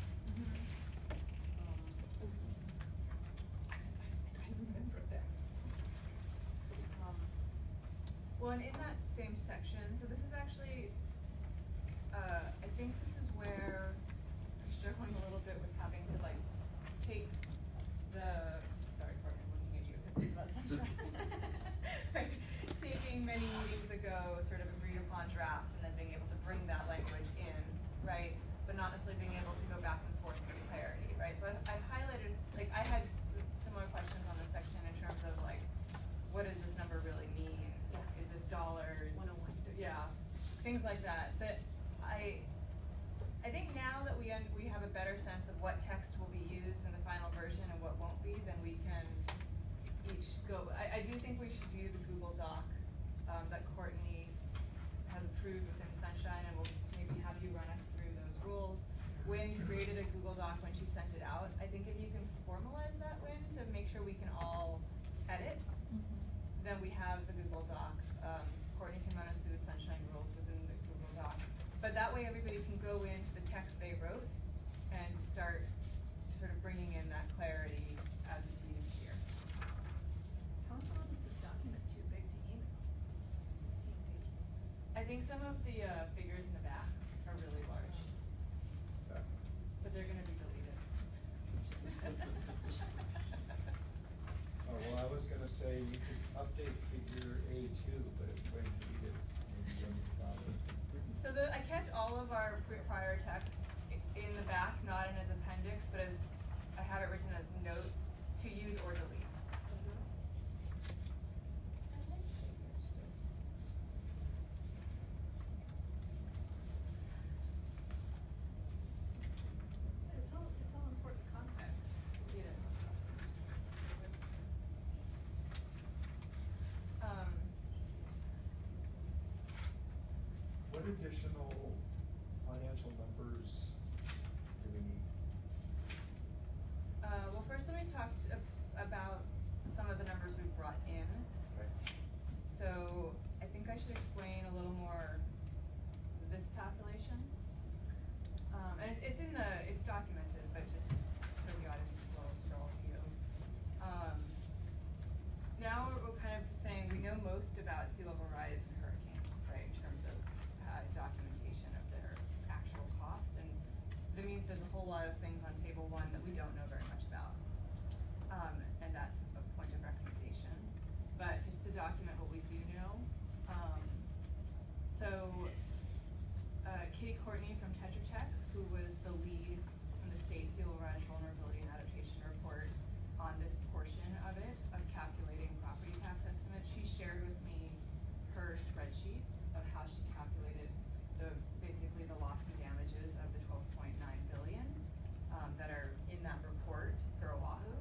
I remember that. Well, and in that same section, so this is actually, I think this is where I'm struggling a little bit with having to take sorry, Courtney, I'm looking at you, this is about sunshine. Right, taking many meetings ago, sort of agreed upon drafts, and then being able to bring that language in, right? But not necessarily being able to go back and forth with clarity, right? So I've highlighted, I had similar questions on this section in terms of what does this number really mean? Yeah. Is this dollars? 101. Yeah, things like that. But I think now that we have a better sense of what text will be used in the final version and what won't be, then we can each scope. I do think we should do the Google Doc, that Courtney has approved within Sunshine, and we'll maybe have you run us through those rules. Wynn created a Google Doc when she sent it out. I think if you can formalize that, Wynn, to make sure we can all edit, then we have the Google Doc. Courtney can run us through the Sunshine rules within the Google Doc. But that way everybody can go into the text they wrote and start sort of bringing in that clarity as it's used here. How long is this document too big to email? 16 pages. I think some of the figures in the back are really large, but they're gonna be deleted. Oh, well, I was gonna say you could update figure A2, but if you're going to read it, maybe you don't bother. So I kept all of our prior text in the back, not in as appendix, but as, I have it written as notes to use or delete. It's all important content. It is. What additional financial numbers do we need? Well, first let me talk about some of the numbers we brought in. Okay. So I think I should explain a little more this calculation. And it's documented, but just for the audience, a little scroll view. Now we're kind of saying we know most about sea level rise and hurricanes, right, in terms of documentation of their actual cost. And that means there's a whole lot of things on table 1 that we don't know very much about. And that's a point of recommendation. But just to document what we do know, Katie Courtney from Tetra Tech, who was the lead from the state sea level rise vulnerability and adaptation report on this portion of it, of calculating property tax estimates, she shared with me her spreadsheets of how she calculated basically the loss and damages of the 12.9 billion that are in that report for Oahu.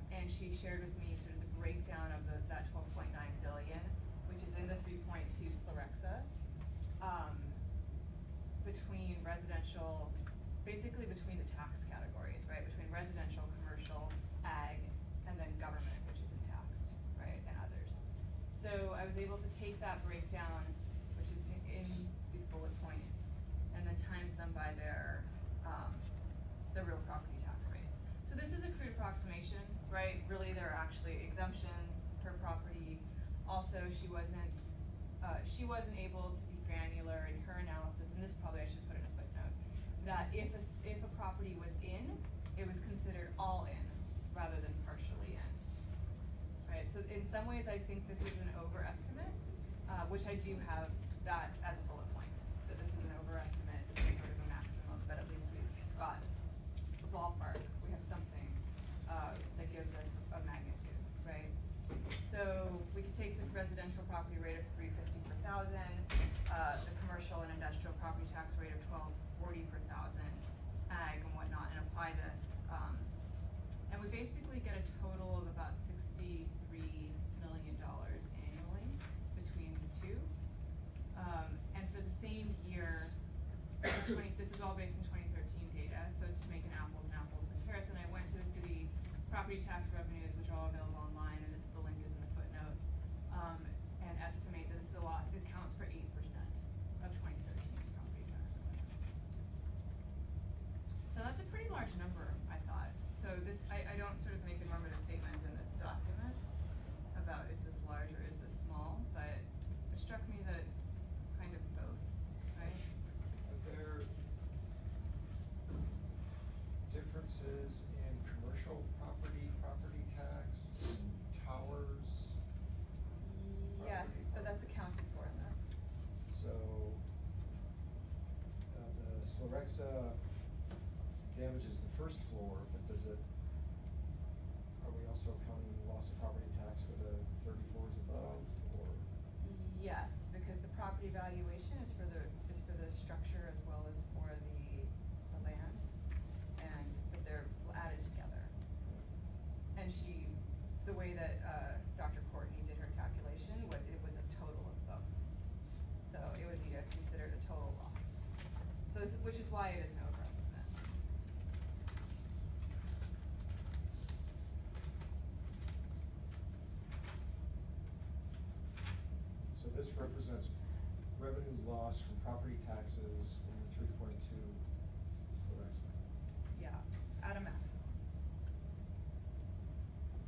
And she shared with me sort of the breakdown of that 12.9 billion, which is in the 3.2 Slerexa, between residential, basically between the tax categories, right? Between residential, commercial, ag, and then government, which isn't taxed, right, and others. So I was able to take that breakdown, which is in these bullet points, and then times them by their real property tax rates. So this is a crude approximation, right? Really, there are actually exemptions per property. Also, she wasn't able to be granular in her analysis, and this probably I should put in a footnote, that if a property was in, it was considered all in rather than partially in, right? So in some ways, I think this is an overestimate, which I do have that as a bullet point, that this is an overestimate, this is sort of a maximum, but at least we've got a ballpark, we have something that gives us a magnitude, right? So we could take the residential property rate of $350 per thousand, the commercial and industrial property tax rate of $12.40 per thousand, ag and whatnot, and apply this. And we basically get a total of about $63 million annually between the two. And for the same year, this is all based in 2013 data, so to make an apples and apples comparison, I went to the city property tax revenues, which are all available online, and the link is in the footnote, and estimate that this accounts for 8% of 2013's property tax revenue. So that's a pretty large number, I thought. So this, I don't sort of make a normative statement in the document about is this large or is this small, but it struck me that it's kind of both, right? Are there differences in commercial property tax, in towers? Yes, property? but that's accounted for in this. So, the Slerexa damages the first floor, but are we also counting loss of property tax for the 30 floors above, or? Yes, because the property valuation is for the structure as well as for the land, but they're added together. And the way that that, Dr. Courtney did her calculation was it was a total of both. So it would be considered a total loss. So this, which is why it is an overestimate. So this represents revenue loss from property taxes in the 3.2 Slorexa. Yeah, at a maximum.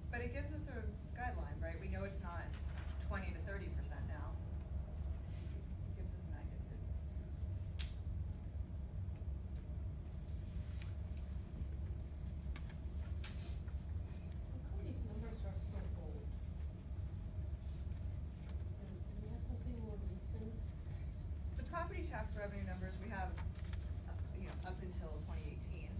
But it gives us a guideline, right? We know it's not 20 to 30% now. It gives us magnitude. How come these numbers are so old? And do we have something more recent? The property tax revenue numbers we have, up until 2018.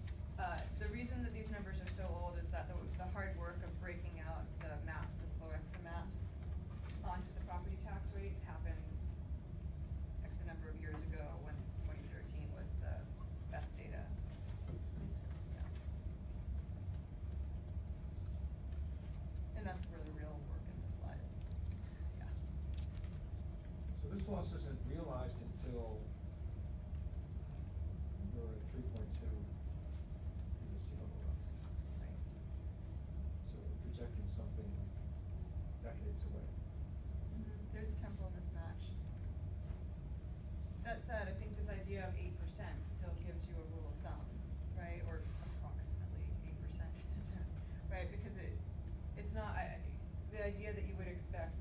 The reason that these numbers are so old is that the hard work of breaking out the maps, the Slorexa maps, onto the property tax rates happened X the number of years ago when 2013 was the best data. Yeah. And that's where the real work in this lies. Yeah. So this loss isn't realized until we're at 3.2 previously level loss. Right. So we're projecting something decades away. There's a temporal mismatch. That said, I think this idea of 8% still gives you a rule of thumb, right? Or approximately 8%, right? Because it's not, the idea that you would expect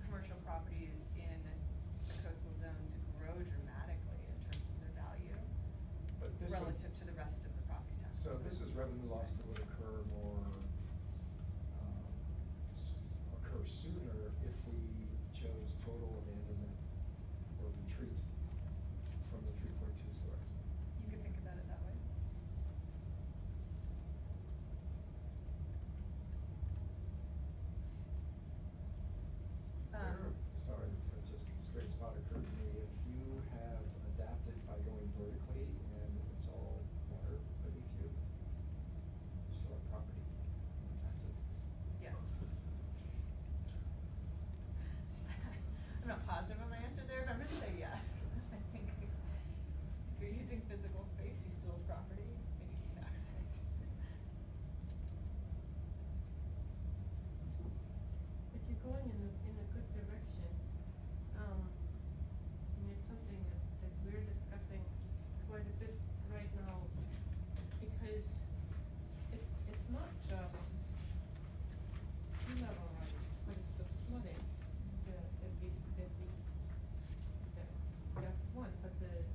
commercial properties in the coastal zone to grow dramatically in terms of their value But this would- relative to the rest of the property tax. So this is revenue loss that would occur occur sooner if we chose total abandonment or retreat from the 3.2 Slorexa. You could think about it that way. Sorry, but just a straight thought occurred to me, if you have adapted by going vertically and it's all water beneath you, you still have property taxes. Yes. I'm not positive on my answer there, but I'm gonna say yes. I think if you're using physical space, you still have property, and you can tax it. But you're going in a good direction. It's something that we're discussing quite a bit right now, because it's not just sea level rise, but it's the flooding that's one, but because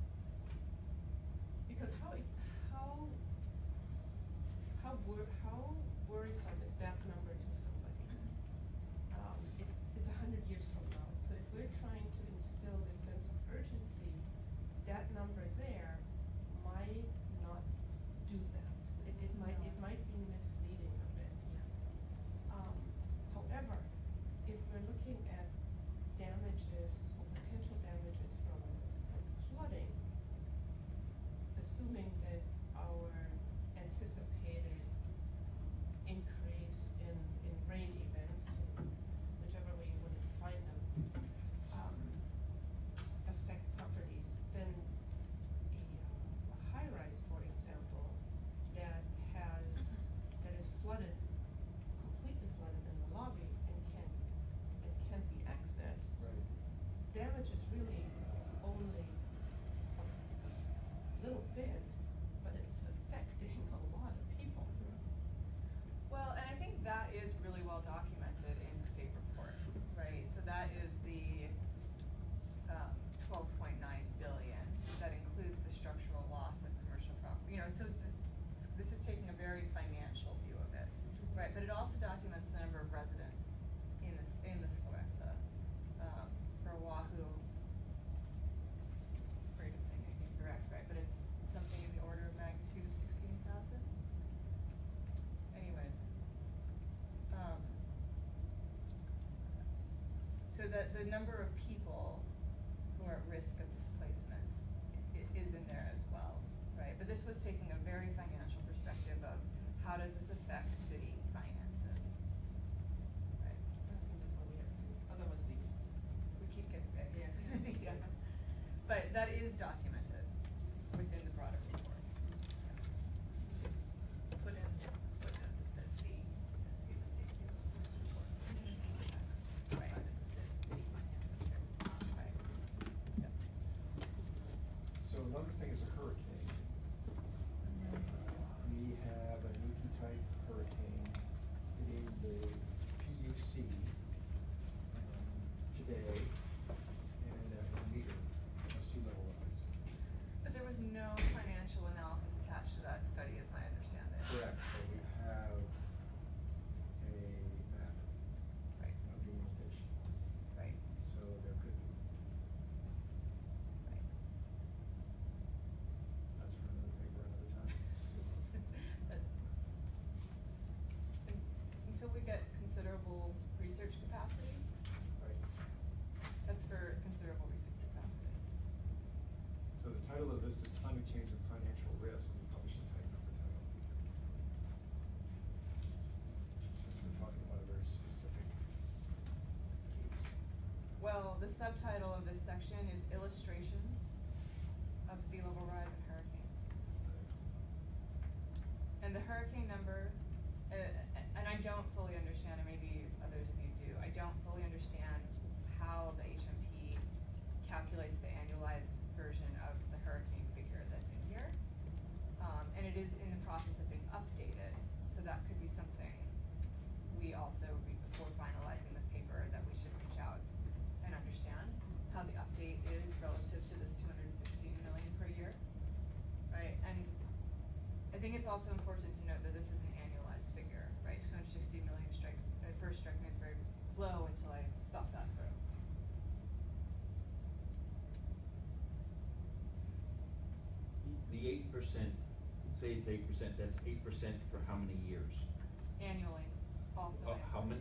how worrisome is that number to somebody? It's 100 years from now, so if we're trying to instill this sense of urgency, that number there might not do that. It might be misleading a bit, yeah. However, if we're looking at damages or potential damages from flooding, assuming that our anticipated increase in rain events, whichever way you want to define them, affect properties, then a high rise, for example, that is flooded, completely flooded in the lobby and can't be accessed, Right. damage is really only a little bit, but it's affecting a lot of people. Well, and I think that is really well documented in the state report, right? So that is the 12.9 billion that includes the structural loss of commercial property. So this is taking a very financial view of it, right? But it also documents the number of residents in the Slorexa. For Oahu, afraid of saying anything correct, right? But it's something in the order of magnitude of 16,000. Anyways, so that the number of people who are at risk of displacement is in there as well, right? But this was taking a very financial perspective of how does this affect city finances? the subtitle of this section is Illustrations of Sea Level Rise and Hurricanes. And the hurricane number, and I don't fully understand, and maybe others of you do, I don't fully understand how the HMP calculates the annualized version of the hurricane figure that's in here. And it is in the process of being updated, so that could be something we also read before finalizing this paper, that we should reach out and understand how the update is relative to this 216 million per year, right? And I think it's also important to note that this is an annualized figure, right? 260 million strikes, at first struck me as very low until I thought that through. The 8%, say it's 8%, that's 8% for how many years? Annually, also. How many,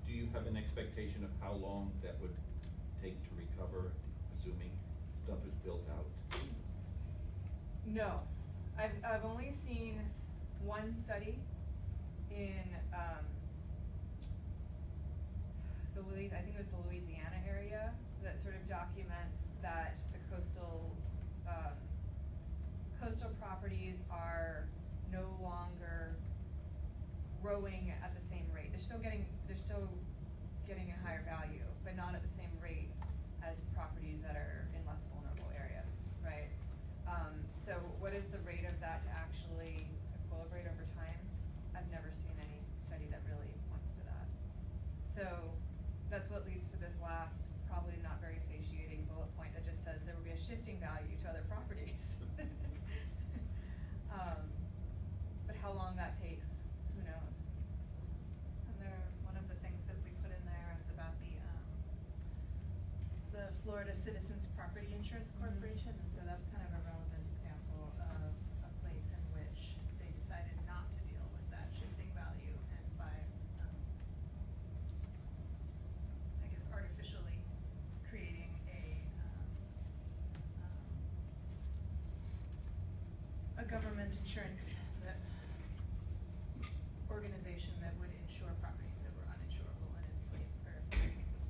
do you have an expectation of how long that would take to recover, assuming stuff is built out? No, I've only seen one study in, I think it was the Louisiana area, that sort of documents that the coastal properties are no longer growing at the same rate. They're still getting a higher value, but not at the same rate as properties that are in less vulnerable areas, right? So what is the rate of that to actually equilibrate over time? I've never seen any study that really points to that. So that's what leads to this last, probably not very satiating bullet point that just says there will be a shifting value to other properties. But how long that takes, who knows? And one of the things that we put in there is about the Florida Citizens Property Insurance Corporation, and so that's kind of a relevant example of a place in which they decided not to deal with that shifting value, and by, I guess, artificially creating a government insurance organization that would insure properties that were uninsurable and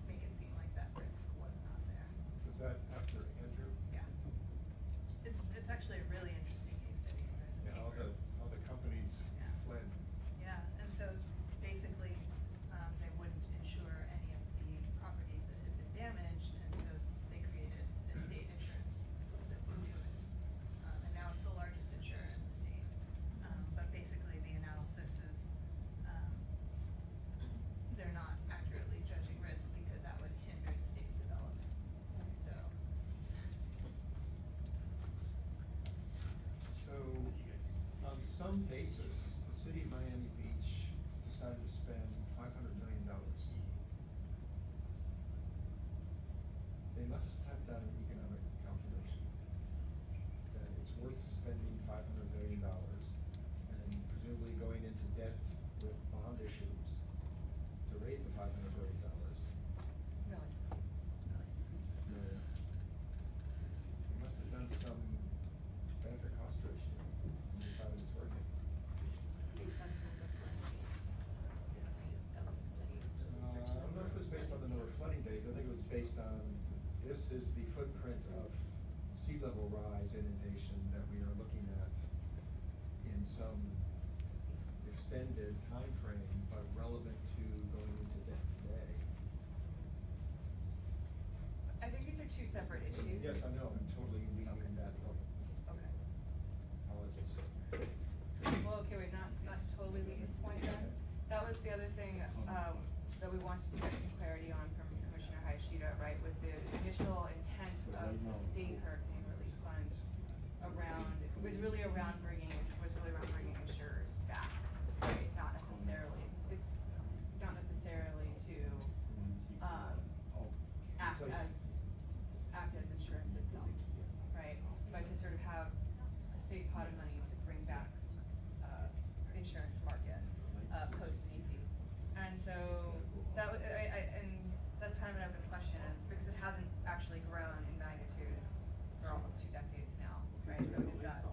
make it seem like that risk was not there. Was that after Andrew? Yeah. It's actually a really interesting case study. Yeah, all the companies Yeah. fled. Yeah, and so basically, they wouldn't insure any of the properties that had been damaged, and so they created estate insurance that would do it. And now it's the largest insurer in the state. But basically, the analysis is, they're not accurately judging risk because that would hinder the state's development. So, on some basis, the city of Miami Beach decided to spend $500 million. They must have done an economic calculation that it's worth spending $500 million and presumably going into debt with bond issues to raise the $500 million. Really? They must have done some benefit cost ratio and decided it's worth it. Based on some of the flood days. That was a study, so it was a I don't know if it was based on the NOAA flooding days. I think it was based on, this is the footprint of sea level rise inundation that we are looking at in some extended time frame, but relevant to going into debt today. I think these are two separate issues. Yes, I know, I'm totally leaving that point. Okay. Apologies. Well, okay, wait, not to totally leave this point then. That was the other thing, that we wanted to get some clarity on from Commissioner Hayashida, right, was the initial intent of the state hurricane relief fund was really around bringing insurers back, right? Not necessarily to, act as insurance itself, right? But to sort of have a state pot of money to bring back, the insurance market, post-NEP. And so, that was, and that's kind of an open question, is because it hasn't actually grown in magnitude for almost 2 decades now, right? So is that,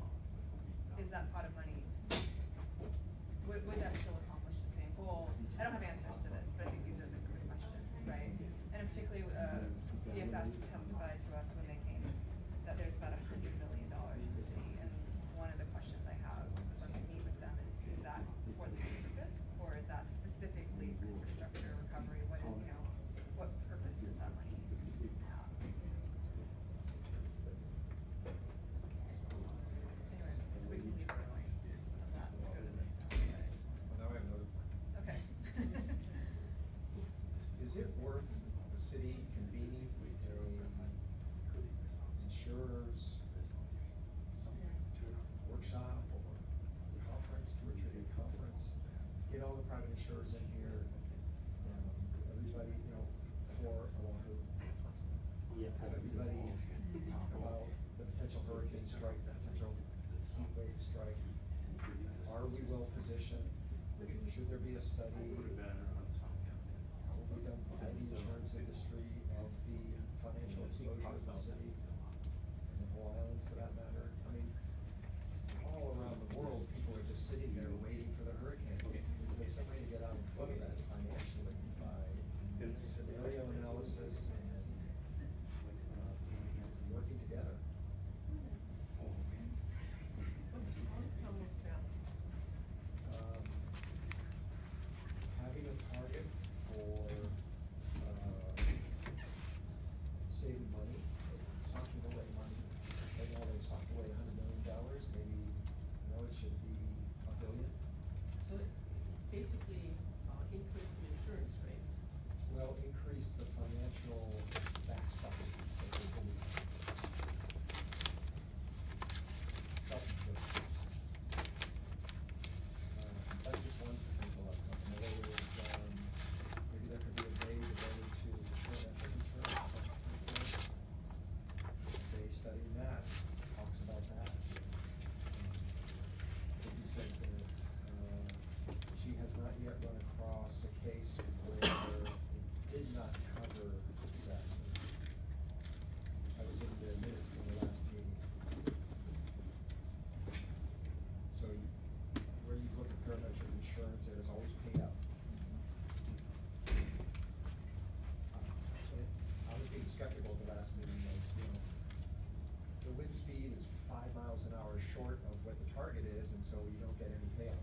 don't get any payout.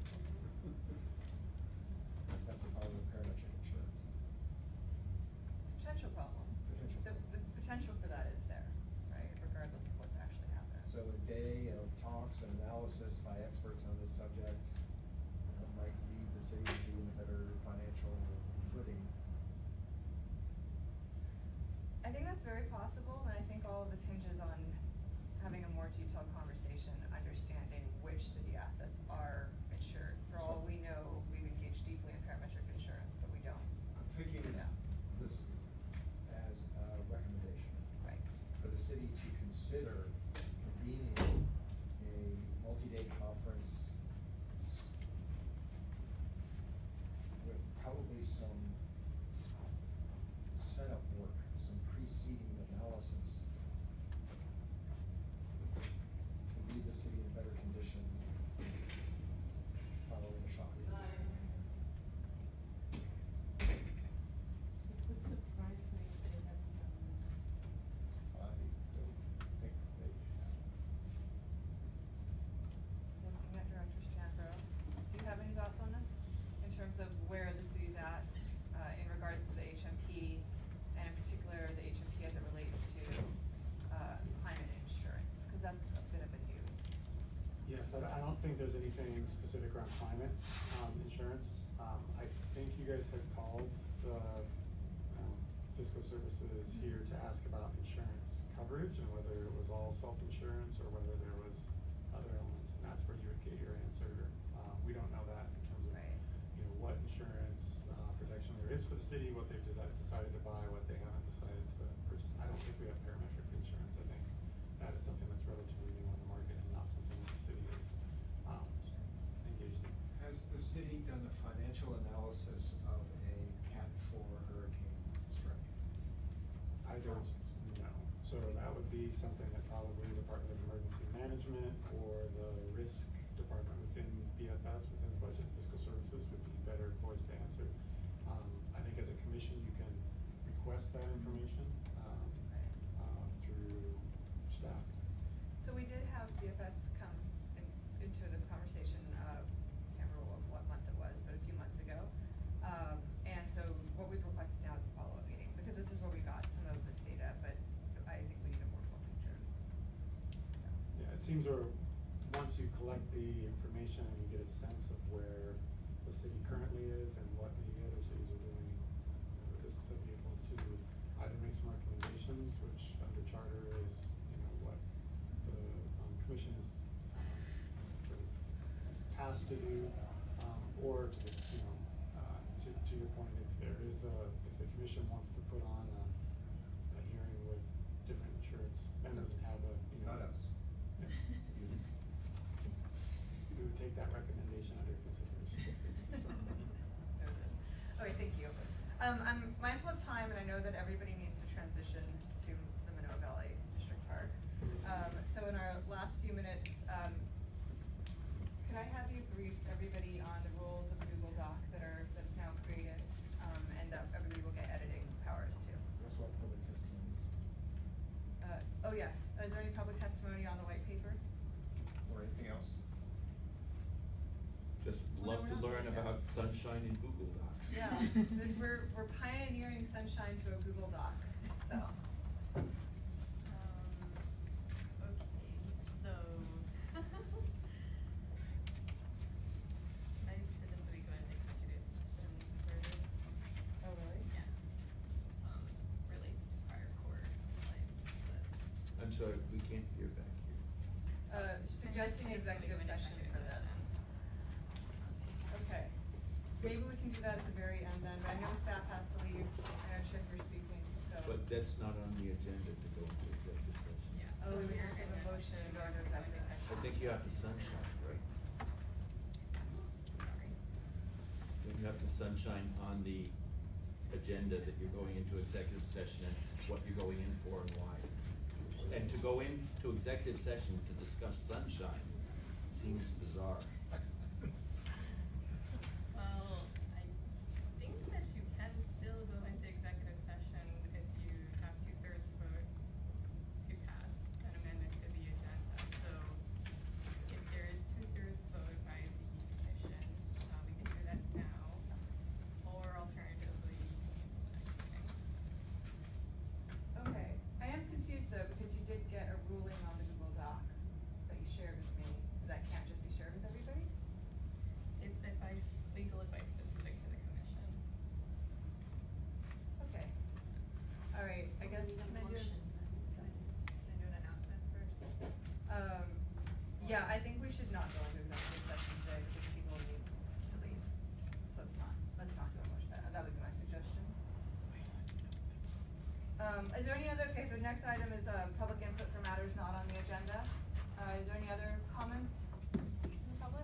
That's the problem with parametric insurance. It's a potential problem. Potential. The potential for that is there, right, regardless of what's actually happening. So a day of talks and analysis by experts on this subject might lead the city to be in a better financial footing. I think that's very possible, and I think all of this hinges on having a more detailed conversation, understanding which city assets are insured. For all we know, we've engaged deeply in parametric insurance, but we don't. I'm thinking Yeah. this as a recommendation. Right. For the city to consider convening a multi-day conference with probably some setup work, some preceding analysis to leave the city in better condition following a shock. It would surprise me if they haven't done this. I don't think they have. Looking at Director Stanbro, do you have any thoughts on this? In terms of where the city's at, in regards to the HMP, and in particular, the HMP as it relates to, climate insurance, because that's a bit of a new. Yes, I don't think there's anything specific around climate, insurance. I think you guys had called the, fiscal services here to ask about insurance coverage and whether it was all self-insurance or whether there was other elements, and that's where you would get your answer. We don't know that in terms of, Right. what insurance, protection there is for the city, what they've decided to buy, what they haven't decided to purchase. I don't think we have parametric insurance. I think that is something that's relatively new on the market and not something that the city is, engaged in. Has the city done a financial analysis of a Cat 4 hurricane strike? I don't know. So that would be something that probably the Department of Emergency Management or the risk department within BFS, within the Budget and Fiscal Services would be better poised to answer. I think as a commission, you can request that information, through staff. So we did have DFS come into this conversation, can't remember what month it was, but a few months ago. And so what we've requested now is a follow-up meeting, because this is where we got some of this data, but I think we need a more full picture. Yeah, it seems once you collect the information and you get a sense of where the city currently is and what maybe other cities are doing, this is a vehicle to either make some recommendations, which under charter is, what the commission is sort of tasked to do, or to, to your point, if there is if the commission wants to put on a hearing with different insurance vendors and have a, Not us. we would take that recommendation under consideration. Noted. All right, thank you. I'm mindful of time, and I know that everybody needs to transition to the Minoa Valley District Park. So in our last few minutes, can I have you brief everybody on the rules of Google Doc that's now created, and that everybody will get editing powers too? That's what public testimony. Oh yes, is there any public testimony on the white paper? Or anything else? Just Well, love we're to not learn there yet. about sunshine in Google Docs. Yeah, we're pioneering sunshine to a Google Doc, so. Okay, so. I suggest we go into executive session for this. Oh, really? Yeah. Relates to prior court advice, but. I'm sorry, we can't hear back here. Suggesting executive session for this. Okay. Maybe we can do that at the very end then, but I know staff has to leave. I know Chip, you're speaking, so. But that's not on the agenda to go into executive session. Yeah. Oh, So we we're have a gonna- motion to go into executive I session. think you have to sunshine, right? Sorry. You have to sunshine on the agenda that you're going into executive session and what you're going in for and why. And to go into executive session to discuss sunshine seems bizarre. Well, I think that you can still go into executive session if you have 2/3 vote to pass an amendment to the agenda. So if there is 2/3 vote by the Is there any other, okay, so next item is, public input for matters not on the agenda. Is there any other comments from the public?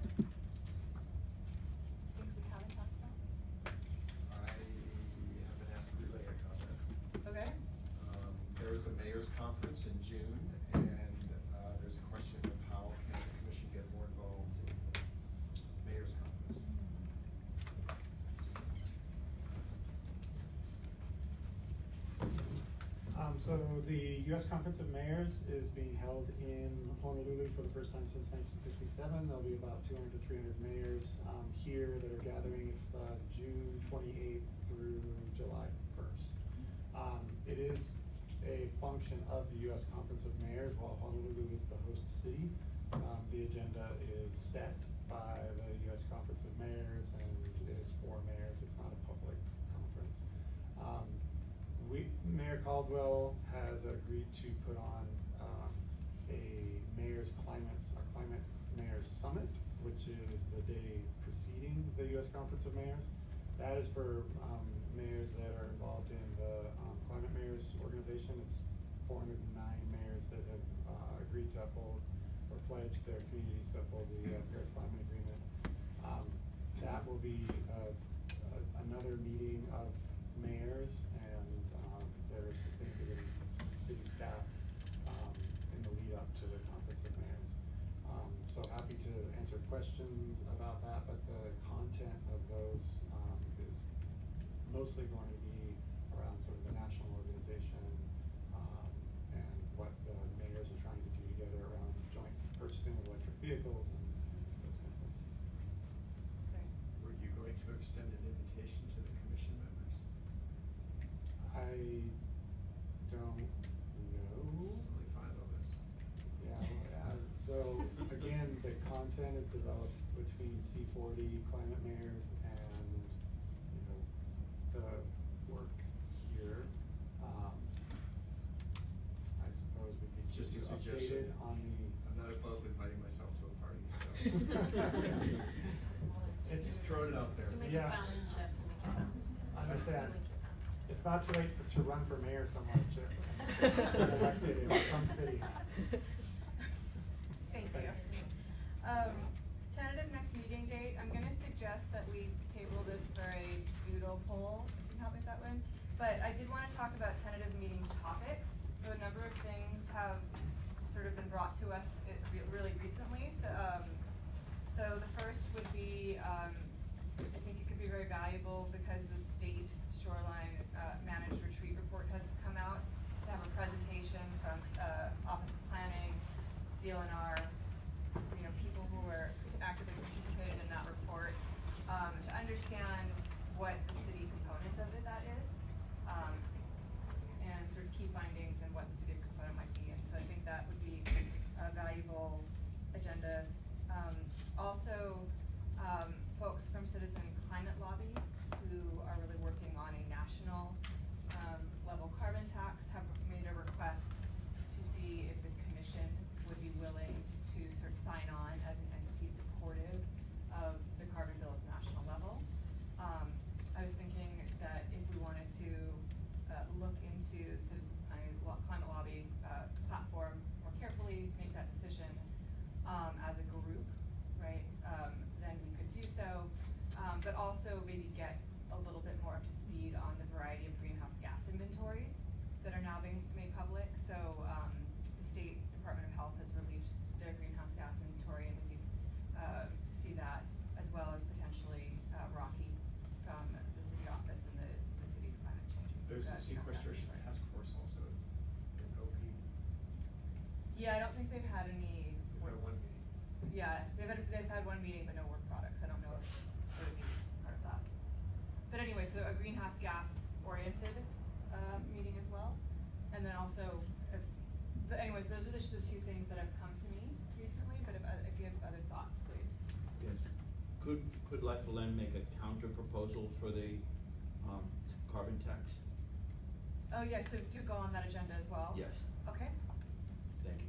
Things we haven't talked about? I haven't asked to relay a comment. Okay. There was a mayor's conference in June, and there's a question of how can the commission get more involved in the mayor's conference. So the U.S. Conference of Mayors is being held in Honolulu for the first time since 1967. There'll be about 200 to 300 mayors here that are gathering. It's June 28th through July 1st. It is a function of the U.S. Conference of Mayors, while Honolulu is the host city. The agenda is set by the U.S. Conference of Mayors, and it is for mayors. It's not a public conference. Mayor Caldwell has agreed to put on a climate mayor's summit, which is the day preceding the U.S. Conference of Mayors. That is for mayors that are involved in the Climate Mayors Organization. It's 409 mayors that have agreed to uphold or pledged their communities to uphold the Paris Climate Agreement. That will be another meeting of mayors and their sustainability city staff in the lead up to the Conference of Mayors. So happy to answer questions about that, but the content of those is mostly going to be around sort of the national organization and what the mayors are trying to do together around joint purchasing of electric vehicles and those kind of things. Okay. Were you going to extend an invitation to the commission members? I don't know. Only 5 of us. Yeah, so again, the content is developed between C40 climate mayors and, you know, the work here. I suppose we could Just keep a you suggestion. updated on the. I'm not above inviting myself to a party, so. It's Just throwing it out there. Make Yeah. it bounce, Chip, make it bounce. I understand. Make it bounce. It's not too late to run for mayor somewhere, Chip. Get elected in some city. Thank you. Tentative next meeting date, I'm gonna suggest that we table this for a doodle poll, if you can help me with that one. But I did wanna talk about tentative meeting topics. So a number of things have sort of been brought to us really recently. So the first would be, I think it could be very valuable because the state shoreline managed retreat report has come out, to have a presentation from Office of Planning, DLNR, you know, people who were actively participated in that report, to understand what the city component of that is, and sort of key findings and what the city component might be. And so I think that would be a valuable agenda. Also, folks from Citizen Climate Lobby, who are really working on a national level carbon tax, have made a request to see if the commission would be willing to sort of sign on as an entity supportive of the carbon bill at the national level. I was thinking that if we wanted to look into Citizens Climate Lobby platform more carefully, make that decision as a group, right? Then we could do so, but also maybe get a little bit more up to speed on the variety of greenhouse gas inventories that are now being made public. So the State Department of Health has released their greenhouse gas inventory, and we see that, as well as potentially Rocky from the city office and the city's climate change. There's a greenhouse gas sequestration inventory. task force also in OP. Yeah, I don't think they've had any. We've had one meeting. Yeah, they've had one meeting, but no work products. I don't know if it would be part of that. But anyway, so a greenhouse gas oriented meeting as well. And then also, anyways, those are just the 2 things that have come to me recently, but if you guys have other thoughts, please. Yes. Could Leffeland make a counter proposal for the carbon tax? Oh, yeah, so do go on that agenda as well? Yes. Okay. Thank you.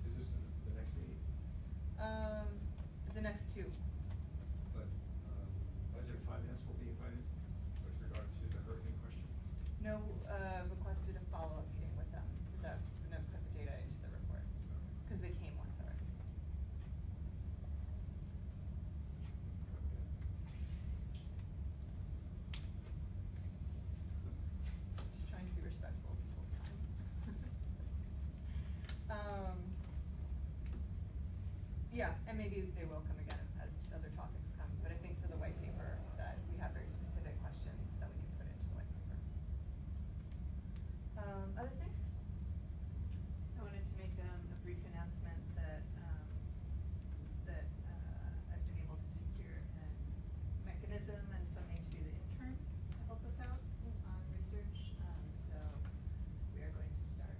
Is this the next meeting? The next 2. finance will be invited with regard to the hurricane question? No, requested a follow-up meeting with them, no, put the data into the report, cause they came once already. Just trying to be respectful of people's time. Yeah, and maybe they will come again as other topics come, but I think for the white paper, that we have very specific questions that we can put into the white paper. Other things? I wanted to make a brief announcement that I've been able to secure a mechanism and funding to the intern to help us out on research. So we are going to start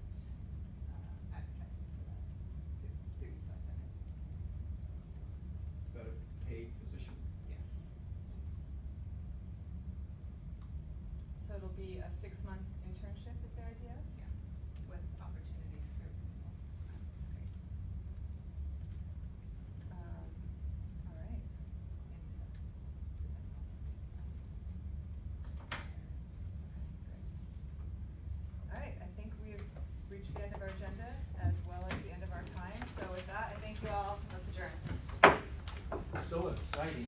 advertising for that through East West Senate. Is that a paid position? Yes. So it'll be a 6-month internship, is their idea? Yeah, with opportunities for people. Great. All right. All right, I think we've reached the end of our agenda as well as the end of our time. So with that, I thank you all. Let's adjourn. So exciting.